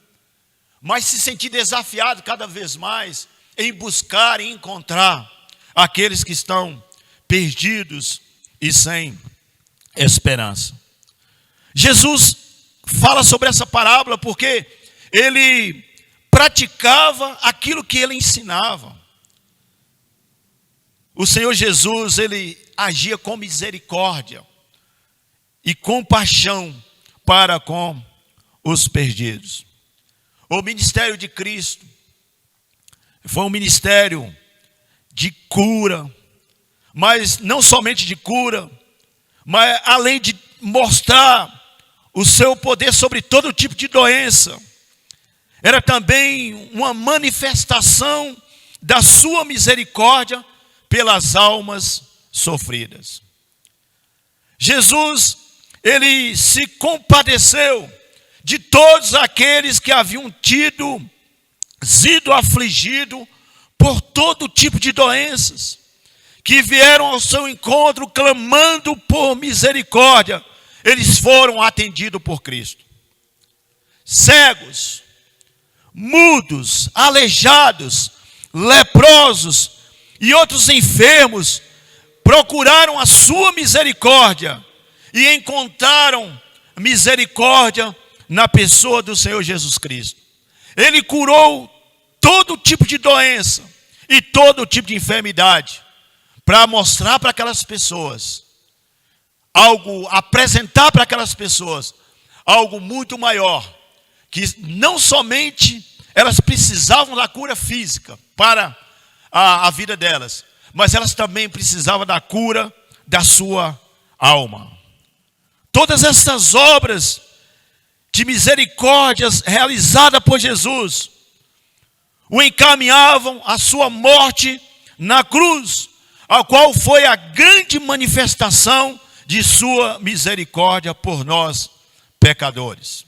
mas se sentir desafiado cada vez mais em buscar e encontrar aqueles que estão perdidos e sem esperança. Jesus fala sobre essa parábola porque ele praticava aquilo que ele ensinava. O Senhor Jesus, ele agia com misericórdia e compaixão para com os perdidos. O ministério de Cristo foi um ministério de cura, mas não somente de cura, mas além de mostrar o seu poder sobre todo tipo de doença, era também uma manifestação da sua misericórdia pelas almas sofridas. Jesus, ele se compadeceu de todos aqueles que haviam sido afligidos por todo tipo de doenças, que vieram ao seu encontro clamando por misericórdia. Eles foram atendidos por Cristo. Cegos, mudos, aleijados, leprosos e outros enfermos procuraram a sua misericórdia e encontraram misericórdia na pessoa do Senhor Jesus Cristo. Ele curou todo tipo de doença e todo tipo de enfermidade para mostrar para aquelas pessoas algo, apresentar para aquelas pessoas algo muito maior, que não somente elas precisavam da cura física para a vida delas, mas elas também precisavam da cura da sua alma. Todas essas obras de misericórdias realizadas por Jesus o encaminhavam à sua morte na cruz, a qual foi a grande manifestação de sua misericórdia por nós, pecadores.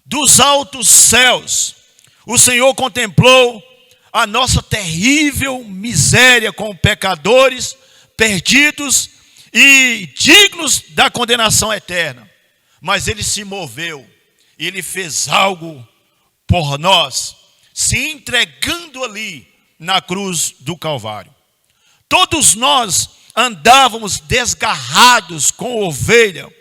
Dos altos céus, o Senhor contemplou a nossa terrível miséria com pecadores perdidos e dignos da condenação eterna. Mas ele se moveu, ele fez algo por nós, se entregando ali na cruz do Calvário. Todos nós andávamos desgarrados com ovelha,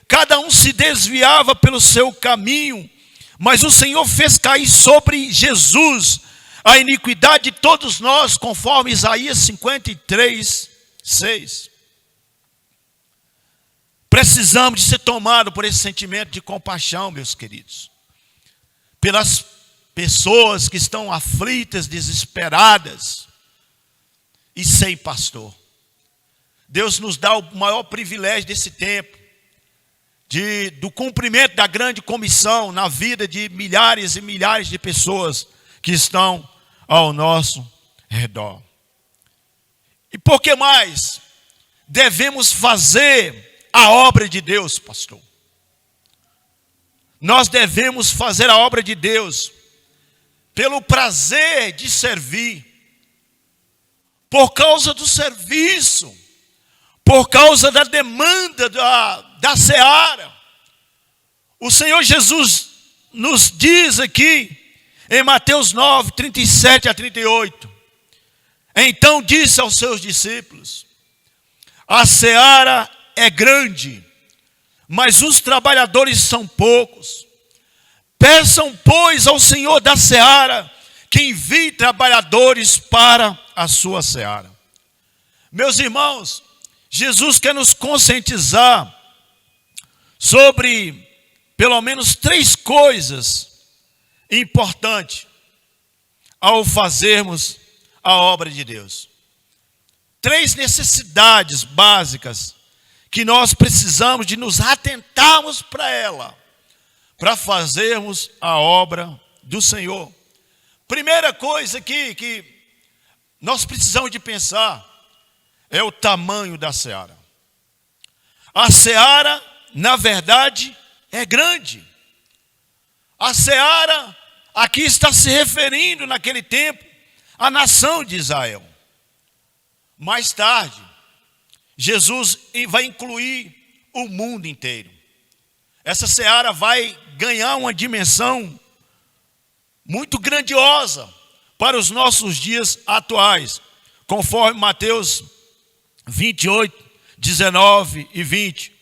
cada um se desviava pelo seu caminho, mas o Senhor fez cair sobre Jesus a iniquidade de todos nós, conforme Isaías 53, 6. Precisamos de ser tomados por esse sentimento de compaixão, meus queridos, pelas pessoas que estão aflitas, desesperadas e sem pastor. Deus nos dá o maior privilégio desse tempo, do cumprimento da grande comissão na vida de milhares e milhares de pessoas que estão ao nosso redor. E por que mais devemos fazer a obra de Deus, pastor? Nós devemos fazer a obra de Deus pelo prazer de servir, por causa do serviço, por causa da demanda da seara. O Senhor Jesus nos diz aqui, em Mateus 9, 37 a 38, então disse aos seus discípulos: a seara é grande, mas os trabalhadores são poucos. Peçam, pois, ao Senhor da seara que envie trabalhadores para a sua seara. Meus irmãos, Jesus quer nos conscientizar sobre pelo menos 3 coisas importantes ao fazermos a obra de Deus. 3 necessidades básicas que nós precisamos de nos atentarmos para ela, para fazermos a obra do Senhor. Primeira coisa aqui que nós precisamos de pensar é o tamanho da seara. A seara, na verdade, é grande. A seara aqui está se referindo naquele tempo à nação de Israel. Mais tarde, Jesus vai incluir o mundo inteiro. Essa seara vai ganhar uma dimensão muito grandiosa para os nossos dias atuais, conforme Mateus 28, 19 e 20,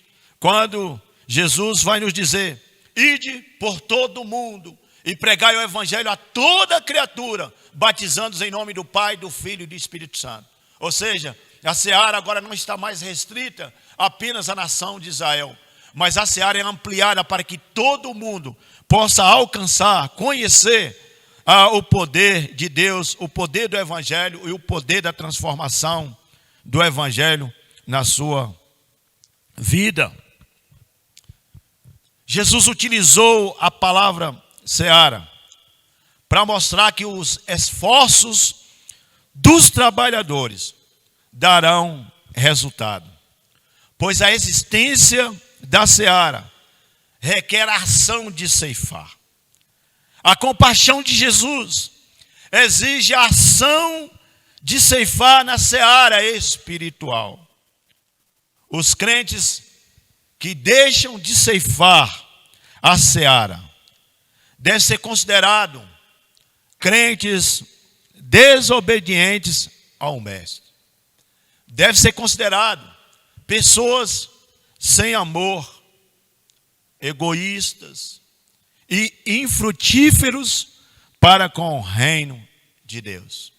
quando Jesus vai nos dizer: ide por todo o mundo e pregai o evangelho a toda criatura, batizando-os em nome do Pai, do Filho e do Espírito Santo. Ou seja, a seara agora não está mais restrita apenas à nação de Israel, mas a seara é ampliada para que todo mundo possa alcançar, conhecer o poder de Deus, o poder do evangelho e o poder da transformação do evangelho na sua vida. Jesus utilizou a palavra seara para mostrar que os esforços dos trabalhadores darão resultado, pois a existência da seara requer a ação de ceifar. A compaixão de Jesus exige a ação de ceifar na seara espiritual. Os crentes que deixam de ceifar a seara devem ser considerados crentes desobedientes ao Mestre. Deve ser considerado pessoas sem amor, egoístas e infrutíferos para com o reino de Deus.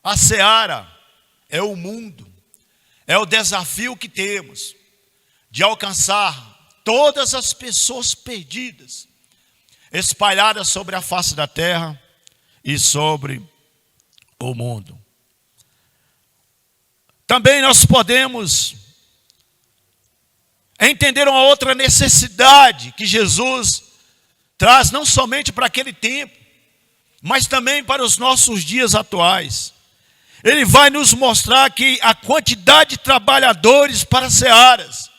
A seara é o mundo, é o desafio que temos de alcançar todas as pessoas perdidas, espalhadas sobre a face da terra e sobre o mundo. Também nós podemos entender uma outra necessidade que Jesus traz não somente para aquele tempo, mas também para os nossos dias atuais. Ele vai nos mostrar que a quantidade de trabalhadores para searas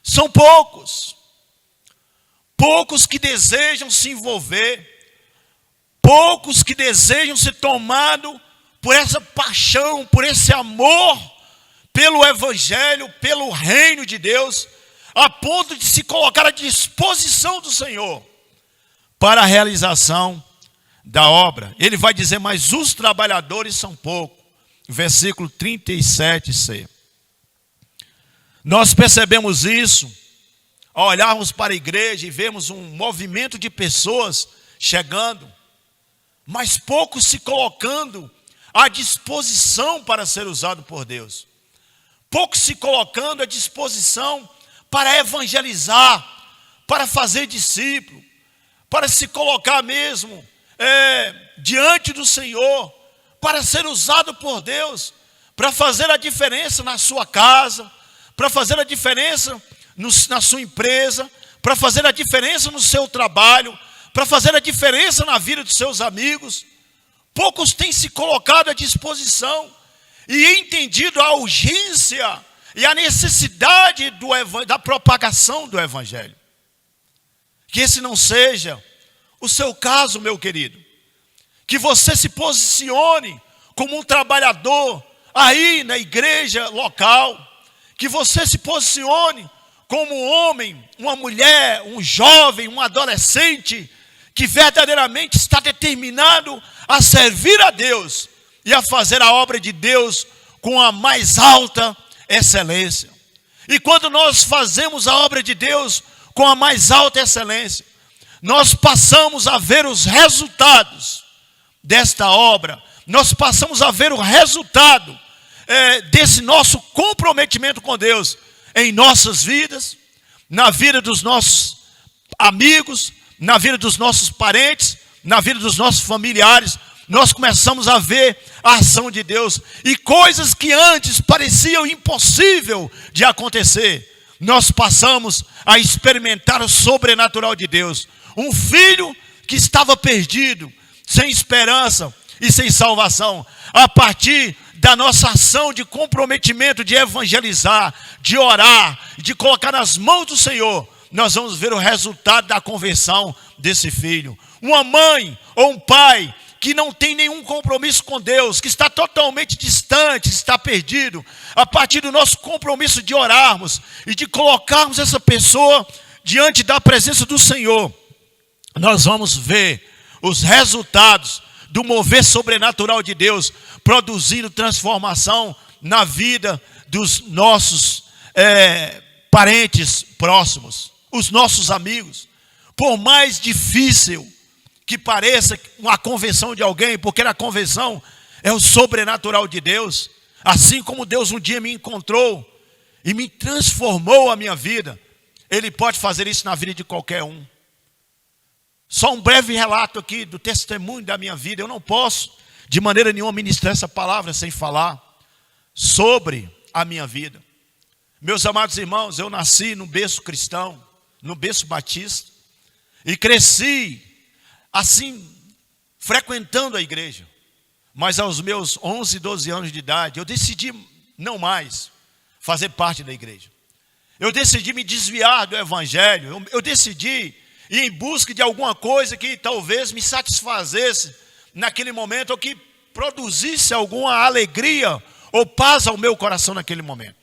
são poucos. Poucos que desejam se envolver, poucos que desejam ser tomados por essa paixão, por esse amor pelo evangelho, pelo reino de Deus, a ponto de se colocar à disposição do Senhor para a realização da obra. Ele vai dizer: mas os trabalhadores são poucos. Versículo 37c. Nós percebemos isso ao olharmos para a igreja e vemos um movimento de pessoas chegando, mas poucos se colocando à disposição para ser usado por Deus. Poucos se colocando à disposição para evangelizar, para fazer discípulo, para se colocar mesmo diante do Senhor, para ser usado por Deus, para fazer a diferença na sua casa, para fazer a diferença na sua empresa, para fazer a diferença no seu trabalho, para fazer a diferença na vida dos seus amigos. Poucos têm se colocado à disposição e entendido a urgência e a necessidade da propagação do evangelho. Que esse não seja o seu caso, meu querido. Que você se posicione como um trabalhador aí na igreja local. Que você se posicione como um homem, uma mulher, um jovem, um adolescente que verdadeiramente está determinado a servir a Deus e a fazer a obra de Deus com a mais alta excelência. E quando nós fazemos a obra de Deus com a mais alta excelência, nós passamos a ver os resultados desta obra, nós passamos a ver o resultado desse nosso comprometimento com Deus em nossas vidas, na vida dos nossos amigos, na vida dos nossos parentes, na vida dos nossos familiares, nós começamos a ver a ação de Deus. E coisas que antes pareciam impossível de acontecer, nós passamos a experimentar o sobrenatural de Deus. Um filho que estava perdido, sem esperança e sem salvação, a partir da nossa ação de comprometimento, de evangelizar, de orar, de colocar nas mãos do Senhor, nós vamos ver o resultado da conversão desse filho. Uma mãe ou um pai que não tem nenhum compromisso com Deus, que está totalmente distante, está perdido, a partir do nosso compromisso de orarmos e de colocarmos essa pessoa diante da presença do Senhor, nós vamos ver os resultados do mover sobrenatural de Deus, produzindo transformação na vida dos nossos parentes próximos, os nossos amigos. Por mais difícil que pareça uma conversão de alguém, porque a conversão é o sobrenatural de Deus, assim como Deus um dia me encontrou e me transformou a minha vida, Ele pode fazer isso na vida de qualquer um. Só um breve relato aqui do testemunho da minha vida. Eu não posso de maneira nenhuma ministrar essa palavra sem falar sobre a minha vida. Meus amados irmãos, eu nasci no berço cristão, no berço batista, e cresci assim, frequentando a igreja. Mas aos meus 11, 12 anos de idade, eu decidi não mais fazer parte da igreja. Eu decidi me desviar do evangelho. Eu decidi ir em busca de alguma coisa que talvez me satisfazesse naquele momento, ou que produzisse alguma alegria ou paz ao meu coração naquele momento.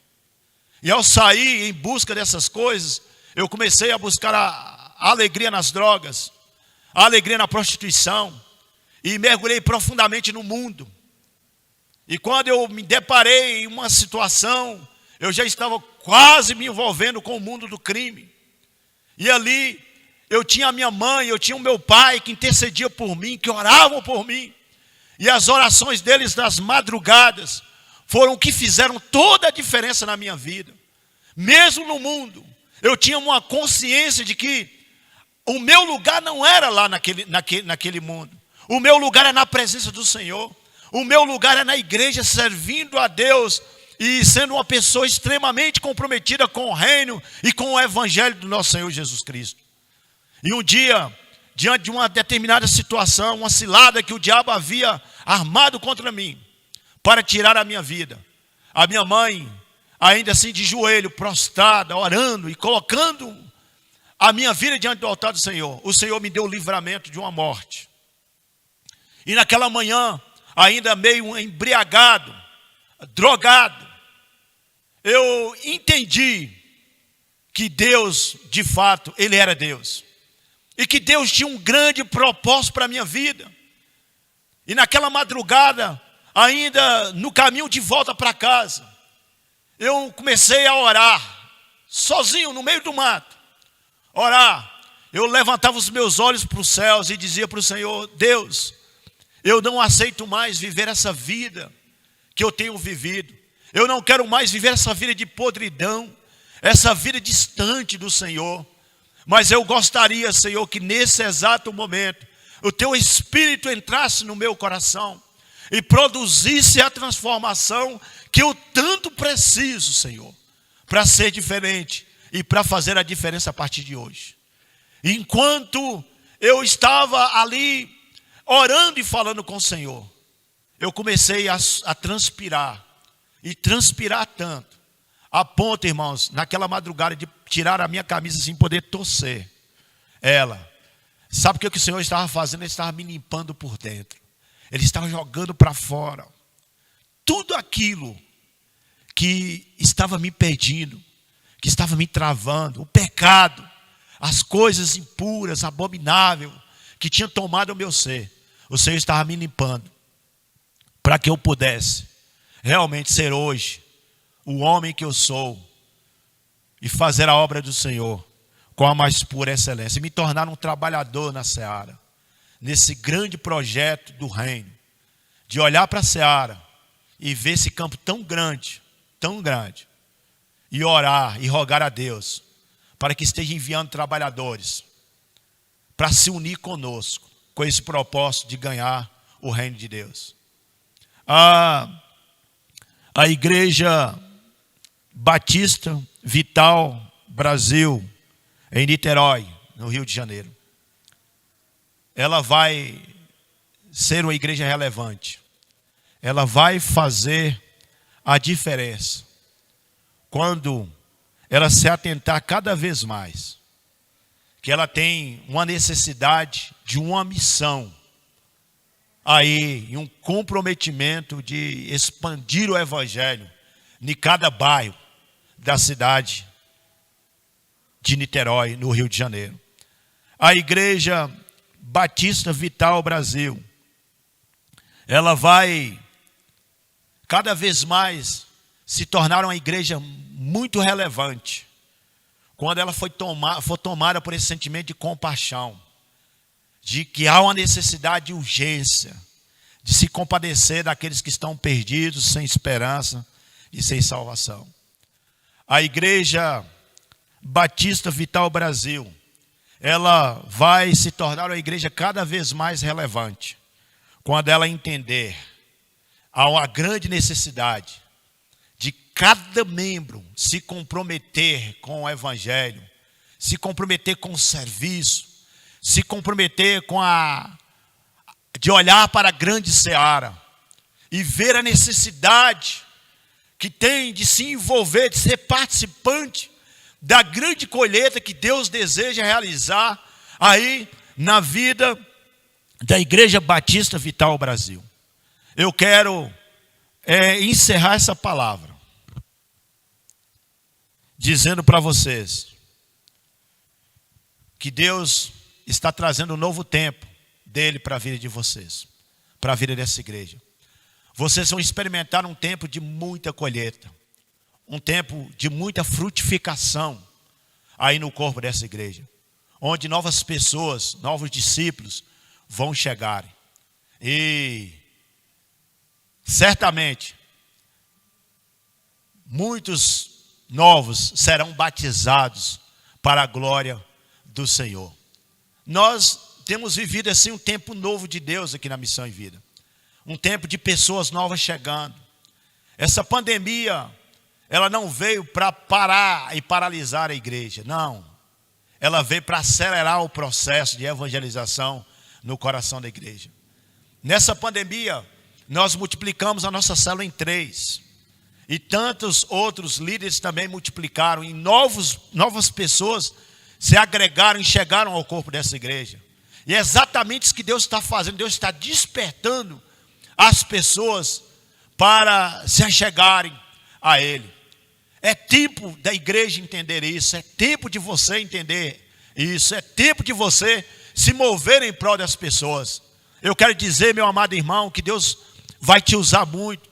E ao sair em busca dessas coisas, eu comecei a buscar a alegria nas drogas, a alegria na prostituição, e mergulhei profundamente no mundo. E quando eu me deparei em uma situação, eu já estava quase me envolvendo com o mundo do crime. E ali eu tinha a minha mãe, eu tinha o meu pai que intercedia por mim, que oravam por mim. E as orações deles nas madrugadas foram o que fizeram toda a diferença na minha vida. Mesmo no mundo, eu tinha uma consciência de que o meu lugar não era lá naquele mundo. O meu lugar é na presença do Senhor. O meu lugar é na igreja, servindo a Deus e sendo uma pessoa extremamente comprometida com o reino e com o evangelho do nosso Senhor Jesus Cristo. E um dia, diante de uma determinada situação, uma cilada que o diabo havia armado contra mim, para tirar a minha vida, a minha mãe, ainda assim de joelho, prostrada, orando e colocando a minha vida diante do altar do Senhor, o Senhor me deu o livramento de uma morte. E naquela manhã, ainda meio embriagado, drogado, eu entendi que Deus, de fato, Ele era Deus. E que Deus tinha um grande propósito para a minha vida. E naquela madrugada, ainda no caminho de volta para casa, eu comecei a orar, sozinho, no meio do mato. Orar. Eu levantava os meus olhos para os céus e dizia para o Senhor: Deus, eu não aceito mais viver essa vida que eu tenho vivido. Eu não quero mais viver essa vida de podridão, essa vida distante do Senhor. Mas eu gostaria, Senhor, que nesse exato momento o Teu Espírito entrasse no meu coração e produzisse a transformação que eu tanto preciso, Senhor, para ser diferente e para fazer a diferença a partir de hoje. Enquanto eu estava ali orando e falando com o Senhor, eu comecei a transpirar, e transpirar tanto, a ponto, irmãos, naquela madrugada de tirar a minha camisa sem poder torcer ela. Sabe o que o Senhor estava fazendo? Ele estava me limpando por dentro. Ele estava jogando para fora tudo aquilo que estava me impedindo, que estava me travando, o pecado, as coisas impuras, abomináveis, que tinham tomado o meu ser. O Senhor estava me limpando, para que eu pudesse realmente ser hoje o homem que eu sou, e fazer a obra do Senhor com a mais pura excelência, e me tornar um trabalhador na seara, nesse grande projeto do reino, de olhar para a seara e ver esse campo tão grande, e orar e rogar a Deus para que esteja enviando trabalhadores para se unir conosco, com esse propósito de ganhar o reino de Deus. A Igreja Batista Vital Brasil, em Niterói, no Rio de Janeiro, ela vai ser uma igreja relevante. Ela vai fazer a diferença quando ela se atentar cada vez mais que ela tem uma necessidade de uma missão aí, e um comprometimento de expandir o evangelho em cada bairro da cidade de Niterói, no Rio de Janeiro. A Igreja Batista Vital Brasil, ela vai cada vez mais se tornar uma igreja muito relevante quando ela for tomada por esse sentimento de compaixão, de que há uma necessidade de urgência, de se compadecer daqueles que estão perdidos, sem esperança e sem salvação. A Igreja Batista Vital Brasil, ela vai se tornar uma igreja cada vez mais relevante quando ela entender há uma grande necessidade de cada membro se comprometer com o evangelho, se comprometer com o serviço, se comprometer de olhar para a grande seara e ver a necessidade que tem de se envolver, de ser participante da grande colheita que Deus deseja realizar aí na vida da Igreja Batista Vital Brasil. Eu quero encerrar essa palavra dizendo para vocês que Deus está trazendo um novo tempo dele para a vida de vocês, para a vida dessa igreja. Vocês vão experimentar um tempo de muita colheita, um tempo de muita frutificação aí no corpo dessa igreja, onde novas pessoas, novos discípulos vão chegarem. E certamente muitos novos serão batizados para a glória do Senhor. Nós temos vivido assim um tempo novo de Deus aqui na Missão em Vida. Um tempo de pessoas novas chegando. Essa pandemia, ela não veio para parar e paralisar a igreja, não. Ela veio para acelerar o processo de evangelização no coração da igreja. Nessa pandemia, nós multiplicamos a nossa célula em 3. E tantos outros líderes também multiplicaram. E novas pessoas se agregaram e chegaram ao corpo dessa igreja. E é exatamente isso que Deus está fazendo. Deus está despertando as pessoas para se achegarem a Ele. É tempo da igreja entender isso. É tempo de você entender isso. É tempo de você se mover em prol das pessoas. Eu quero dizer, meu amado irmão, que Deus vai te usar muito.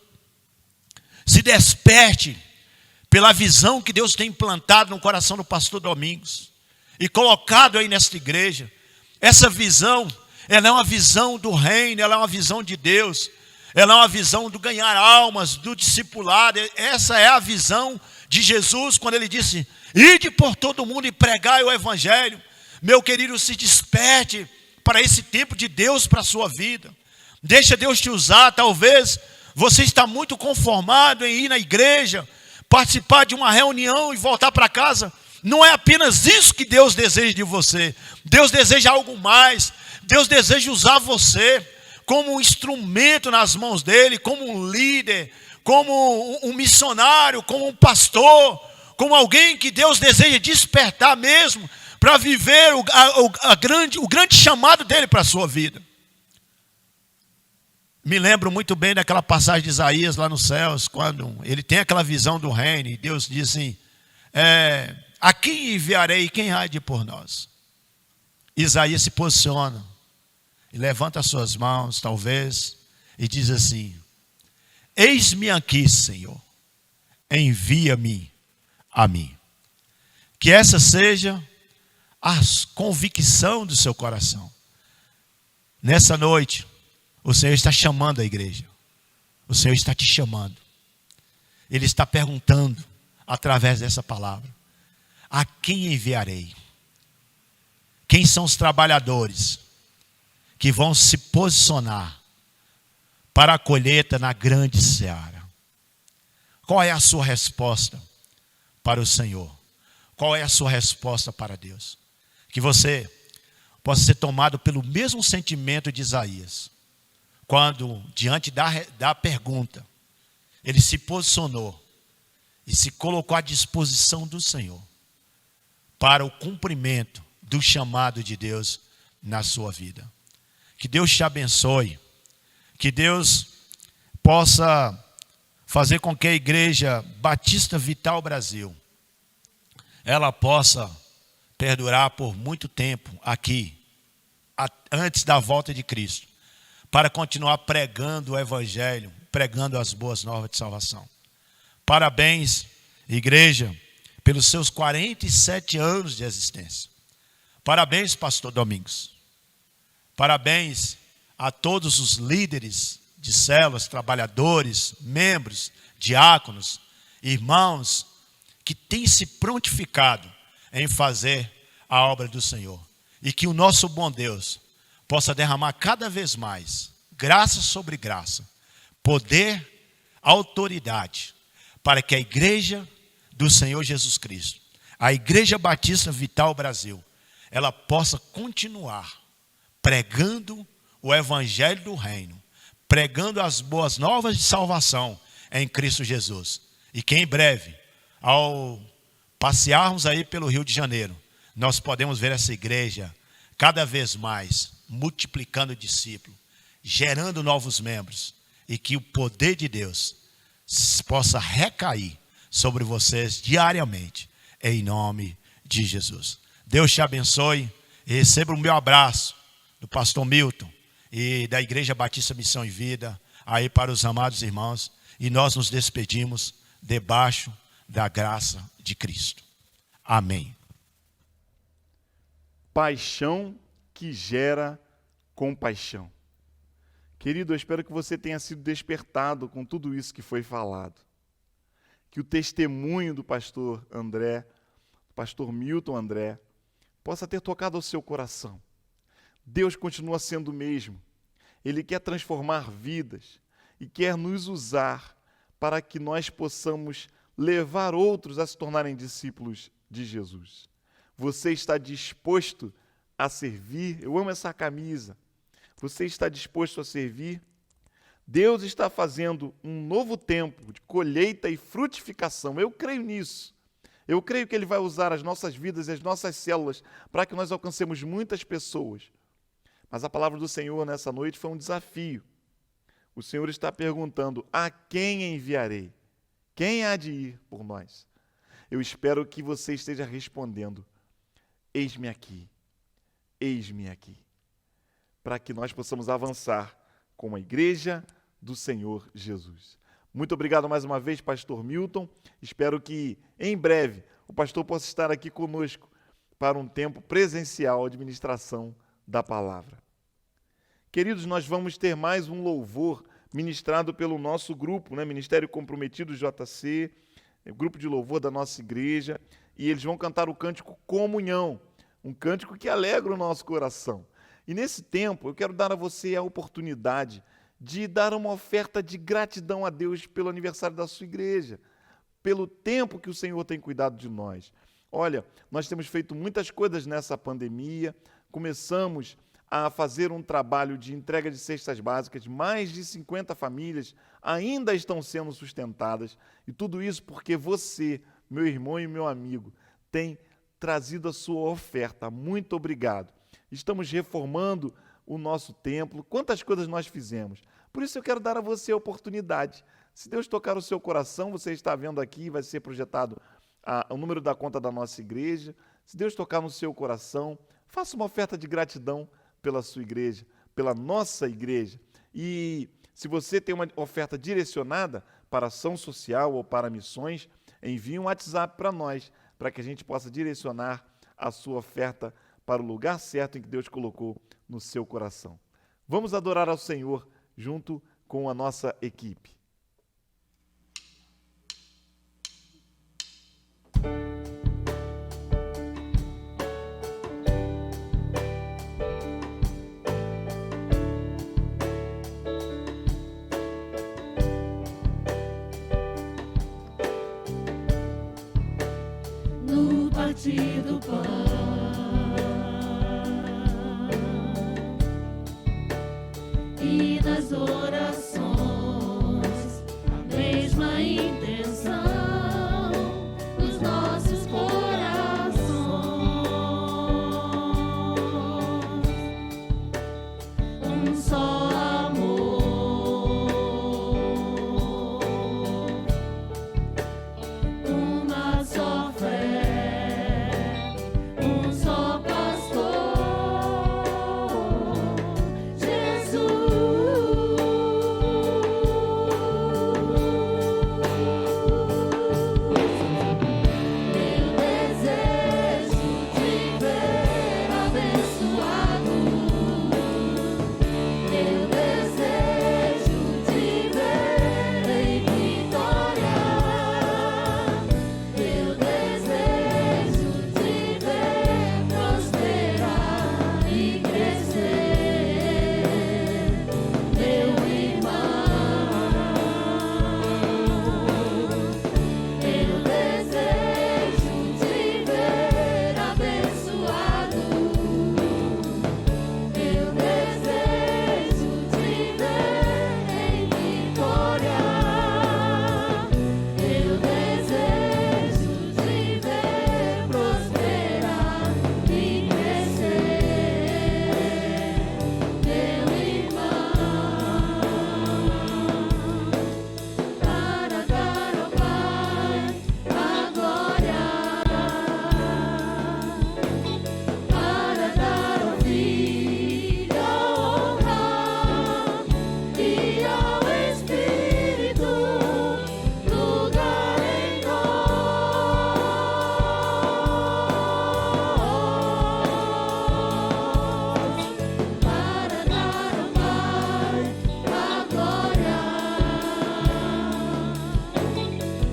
Se desperte pela visão que Deus tem implantado no coração do pastor Domingos e colocado aí nesta igreja. Essa visão, ela é uma visão do reino, ela é uma visão de Deus, ela é uma visão do ganhar almas, do discipulado. Essa é a visão de Jesus quando ele disse: ide por todo mundo e pregai o evangelho. Meu querido, se desperte para esse tempo de Deus para a sua vida. Deixa Deus te usar. Talvez você está muito conformado em ir na igreja, participar de uma reunião e voltar para casa. Não é apenas isso que Deus deseja de você. Deus deseja algo mais. Deus deseja usar você como um instrumento nas mãos dele, como um líder, como um missionário, como um pastor, como alguém que Deus deseja despertar mesmo para viver o grande chamado dele para a sua vida. Me lembro muito bem daquela passagem de Isaías lá nos céus, quando ele tem aquela visão do reino, e Deus diz assim: a quem enviarei, quem há de ir por nós? Isaías se posiciona, e levanta as suas mãos, talvez, e diz assim: eis-me aqui, Senhor, envia-me a mim. Que essa seja a convicção do seu coração. Nessa noite, o Senhor está chamando a igreja. O Senhor está te chamando. Ele está perguntando, através dessa palavra: a quem enviarei? Quem são os trabalhadores que vão se posicionar para a colheita na grande seara. Qual é a sua resposta para o Senhor? Qual é a sua resposta para Deus? Que você possa ser tomado pelo mesmo sentimento de Isaías, quando, diante da pergunta, ele se posicionou e se colocou à disposição do Senhor para o cumprimento do chamado de Deus na sua vida. Que Deus te abençoe, que Deus possa fazer com que a Igreja Batista Vital Brasil, ela possa perdurar por muito tempo aqui, antes da volta de Cristo, para continuar pregando o Evangelho, pregando as boas novas de salvação. Parabéns, igreja, pelos seus 47 anos de existência. Parabéns, pastor Domingos. Parabéns a todos os líderes de células, trabalhadores, membros, diáconos, irmãos, que têm se prontificado em fazer a obra do Senhor. E que o nosso bom Deus possa derramar cada vez mais graça sobre graça, poder, autoridade, para que a Igreja do Senhor Jesus Cristo, a Igreja Batista Vital Brasil, ela possa continuar pregando o Evangelho do Reino, pregando as boas novas de salvação em Cristo Jesus. E que em breve, ao passearmos aí pelo Rio de Janeiro, nós podemos ver essa igreja cada vez mais multiplicando discípulos, gerando novos membros, e que o poder de Deus possa recair sobre vocês diariamente, em nome de Jesus. Deus te abençoe e receba o meu abraço do pastor Milton e da Igreja Batista Missão e Vida, aí para os amados irmãos, e nós nos despedimos debaixo da graça de Cristo. Amém. Paixão que gera compaixão. Querido, eu espero que você tenha sido despertado com tudo isso que foi falado. Que o testemunho do pastor André, do pastor Milton André, possa ter tocado ao seu coração. Deus continua sendo o mesmo. Ele quer transformar vidas e quer nos usar para que nós possamos levar outros a se tornarem discípulos de Jesus. Você está disposto a servir? Eu amo essa camisa. Você está disposto a servir? Deus está fazendo um novo tempo de colheita e frutificação. Eu creio nisso. Eu creio que Ele vai usar as nossas vidas e as nossas células para que nós alcancemos muitas pessoas. Mas a palavra do Senhor nessa noite foi um desafio. O Senhor está perguntando: a quem enviarei? Quem há de ir por nós? Eu espero que você esteja respondendo: eis-me aqui, eis-me aqui. Para que nós possamos avançar como a Igreja do Senhor Jesus. Muito obrigado mais uma vez, pastor Milton. Espero que, em breve, o pastor possa estar aqui conosco para um tempo presencial de ministração da palavra. Queridos, nós vamos ter mais um louvor ministrado pelo nosso grupo, Ministério Comprometido JC, grupo de louvor da nossa igreja, e eles vão cantar o cântico Comunhão, um cântico que alegra o nosso coração. E nesse tempo, eu quero dar a você a oportunidade de dar uma oferta de gratidão a Deus pelo aniversário da sua igreja, pelo tempo que o Senhor tem cuidado de nós. Olha, nós temos feito muitas coisas nessa pandemia, começamos a fazer um trabalho de entrega de cestas básicas, mais de 50 famílias ainda estão sendo sustentadas, e tudo isso porque você, meu irmão e meu amigo, tem trazido a sua oferta. Muito obrigado. Estamos reformando o nosso templo. Quantas coisas nós fizemos. Por isso eu quero dar a você a oportunidade. Se Deus tocar o seu coração, você está vendo aqui, vai ser projetado o número da conta da nossa igreja. Se Deus tocar no seu coração, faça uma oferta de gratidão pela sua igreja, pela nossa igreja. E se você tem uma oferta direcionada para ação social ou para missões, envie um WhatsApp para nós, para que a gente possa direcionar a sua oferta para o lugar certo em que Deus colocou no seu coração. Vamos adorar ao Senhor junto com a nossa equipe. partido pão. E nas orações, a mesma intenção dos nossos corações. Um só amor, uma só fé, um só pastor, Jesus. Meu desejo de ver abençoado, meu desejo de ver em vitória, meu desejo de ver prosperar e crescer, meu irmão. Meu desejo de ver abençoado, meu desejo de ver em vitória, meu desejo de ver prosperar e crescer, meu irmão, para dar ao Pai a glória, para dar ao Filho a honra e ao Espírito lugar em nós, para dar ao Pai a glória,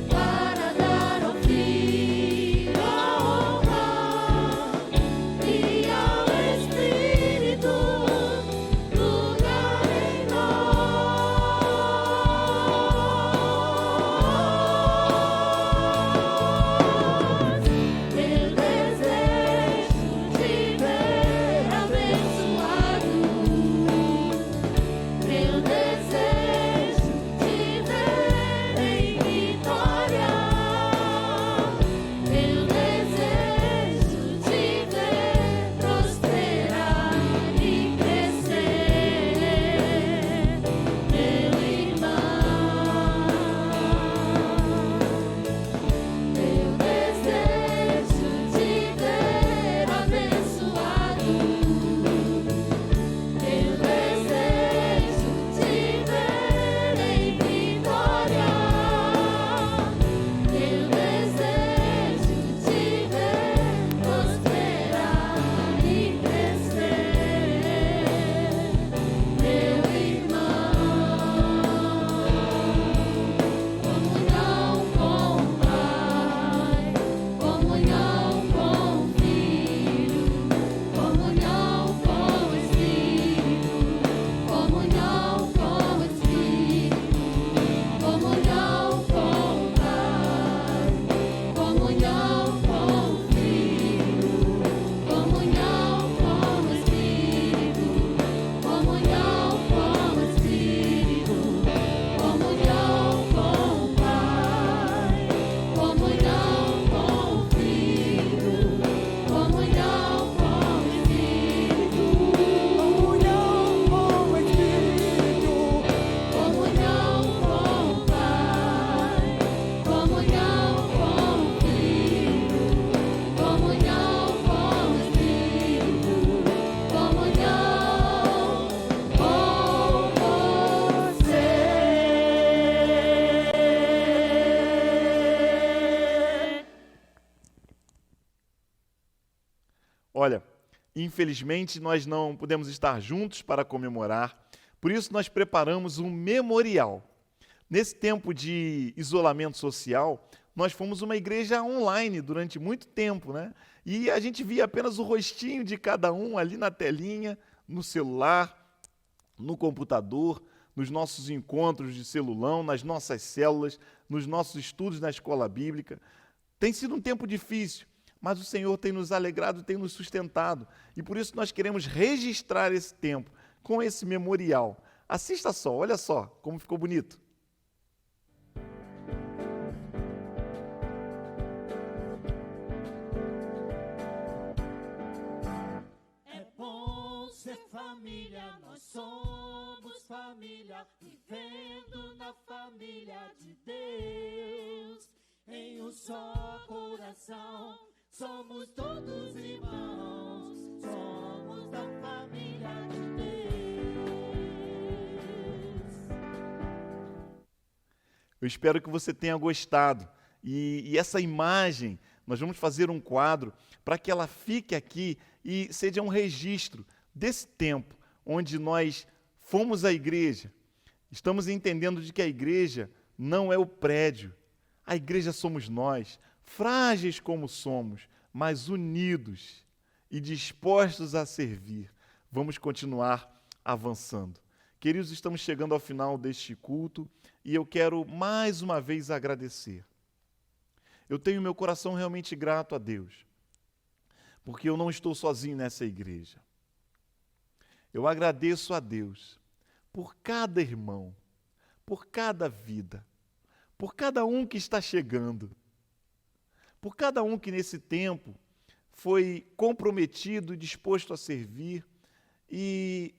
para dar ao Filho a honra e ao Espírito lugar em nós. Meu desejo de ver abençoado, meu desejo de ver em vitória, meu desejo de ver prosperar e crescer, meu irmão. Meu desejo de ver abençoado, meu desejo de ver em vitória, meu desejo de ver prosperar e crescer, meu irmão. Comunhão com o Pai, comunhão com o Filho, comunhão com o Espírito, comunhão com o Espírito, comunhão com o Pai, comunhão com o Filho, comunhão com o Espírito, comunhão com o Espírito, comunhão com o Pai, comunhão com o Filho, comunhão com o Espírito, comunhão com o Espírito, comunhão com o Pai, comunhão com o Filho, comunhão com o Espírito, comunhão com você. Olha, infelizmente nós não pudemos estar juntos para comemorar, por isso nós preparamos um memorial. Nesse tempo de isolamento social, nós fomos uma igreja online durante muito tempo, né? E a gente via apenas o rostinho de cada um ali na telinha, no celular, no computador, nos nossos encontros de celulão, nas nossas células, nos nossos estudos na escola bíblica. Tem sido um tempo difícil, mas o Senhor tem nos alegrado e tem nos sustentado. E por isso nós queremos registrar esse tempo com esse memorial. Assista só, olha só como ficou bonito. É bom ser família, nós somos família, vivendo na família de Deus. Em um só coração, somos todos irmãos, somos da família de Deus. Eu espero que você tenha gostado. E essa imagem, nós vamos fazer um quadro para que ela fique aqui e seja um registro desse tempo onde nós fomos à igreja. Estamos entendendo de que a igreja não é o prédio. A igreja somos nós, frágeis como somos, mas unidos e dispostos a servir. Vamos continuar avançando. Queridos, estamos chegando ao final deste culto e eu quero mais uma vez agradecer. Eu tenho meu coração realmente grato a Deus, porque eu não estou sozinho nessa igreja. Eu agradeço a Deus por cada irmão, por cada vida, por cada um que está chegando, por cada um que nesse tempo foi comprometido e disposto a servir e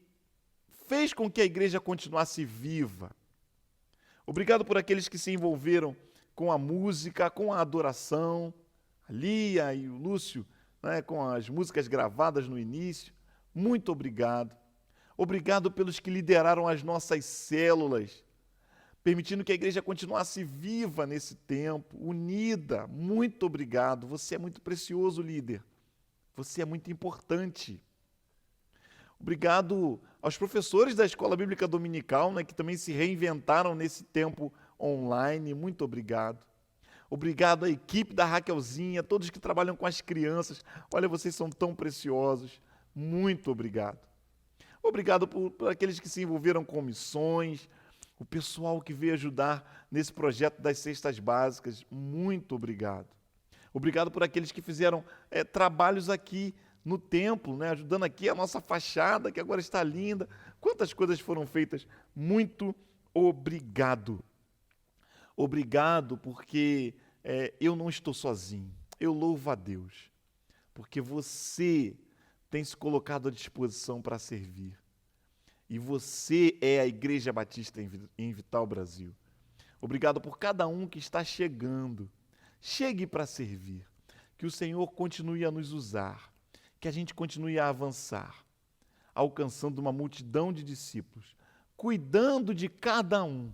fez com que a igreja continuasse viva. Obrigado por aqueles que se envolveram com a música, com a adoração, a Lia e o Lúcio, né, com as músicas gravadas no início. Muito obrigado. Obrigado pelos que lideraram as nossas células, permitindo que a igreja continuasse viva nesse tempo, unida. Muito obrigado. Você é muito precioso, líder. Você é muito importante. Obrigado aos professores da Escola Bíblica Dominical, né, que também se reinventaram nesse tempo online. Muito obrigado. Obrigado à equipe da Raquelzinha, todos que trabalham com as crianças. Olha, vocês são tão preciosos. Muito obrigado. Obrigado por aqueles que se envolveram com missões, o pessoal que veio ajudar nesse projeto das cestas básicas. Muito obrigado. Obrigado por aqueles que fizeram trabalhos aqui no templo, né, ajudando aqui a nossa fachada, que agora está linda. Quantas coisas foram feitas. Muito obrigado. Obrigado porque eu não estou sozinho. Eu louvo a Deus, porque você tem se colocado à disposição para servir. E você é a Igreja Batista em Vital Brasil. Obrigado por cada um que está chegando. Chegue para servir. Que o Senhor continue a nos usar. Que a gente continue a avançar, alcançando uma multidão de discípulos, cuidando de cada um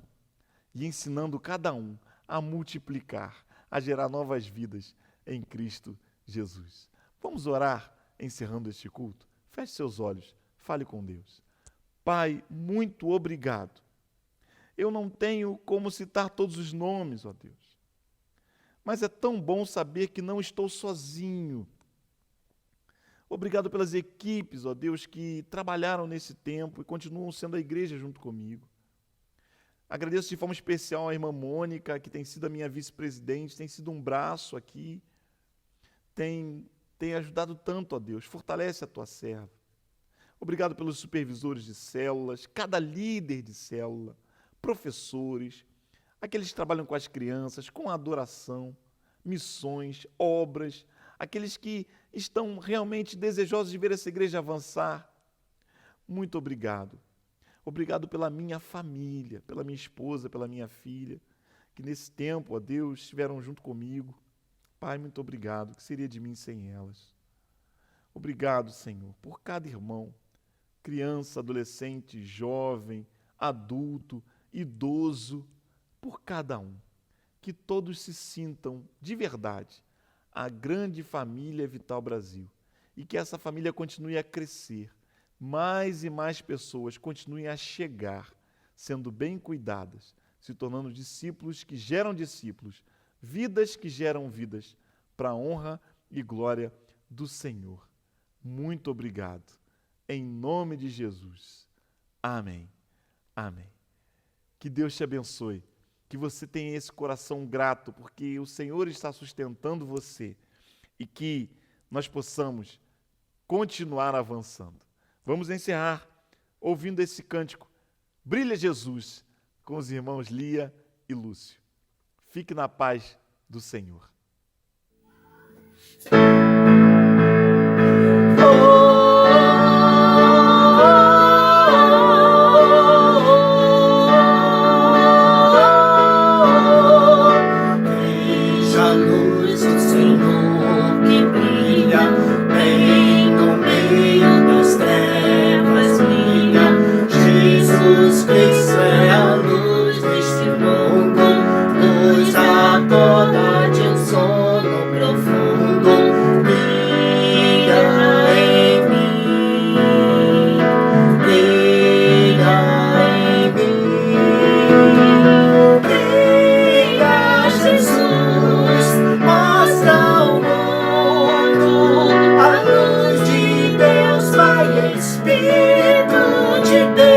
e ensinando cada um a multiplicar, a gerar novas vidas em Cristo Jesus. Vamos orar encerrando este culto? Feche seus olhos, fale com Deus. Pai, muito obrigado. Eu não tenho como citar todos os nomes, ó Deus, mas é tão bom saber que não estou sozinho. Obrigado pelas equipes, ó Deus, que trabalharam nesse tempo e continuam sendo a igreja junto comigo. Agradeço de forma especial a irmã Mônica, que tem sido a minha vice-presidente, tem sido um braço aqui, tem ajudado tanto, ó Deus. Fortalece a tua serva. Obrigado pelos supervisores de células, cada líder de célula, professores, aqueles que trabalham com as crianças, com a adoração, missões, obras, aqueles que estão realmente desejosos de ver essa igreja avançar. Muito obrigado. Obrigado pela minha família, pela minha esposa, pela minha filha, que nesse tempo, ó Deus, estiveram junto comigo. Pai, muito obrigado. O que seria de mim sem elas? Obrigado, Senhor, por cada irmão, criança, adolescente, jovem, adulto, idoso, por cada um. Que todos se sintam, de verdade, a grande família Vital Brasil. E que essa família continue a crescer. Mais e mais pessoas continuem a chegar, sendo bem cuidadas, se tornando discípulos que geram discípulos, vidas que geram vidas, para a honra e glória do Senhor. Muito obrigado. Em nome de Jesus. Amém. Amém. Que Deus te abençoe. Que você tenha esse coração grato, porque o Senhor está sustentando você. e que nós possamos continuar avançando. Vamos encerrar ouvindo esse cântico Brilha Jesus, com os irmãos Lia e Lúcio. Fique na paz do Senhor. Veja a luz do Senhor que brilha bem no meio das trevas, brilha. Jesus Cristo é a luz deste mundo, luz a toda de um sono profundo. Brilha em mim, brilha em mim, brilha Jesus, mostra ao mundo a luz de Deus, Pai, Espírito de Deus.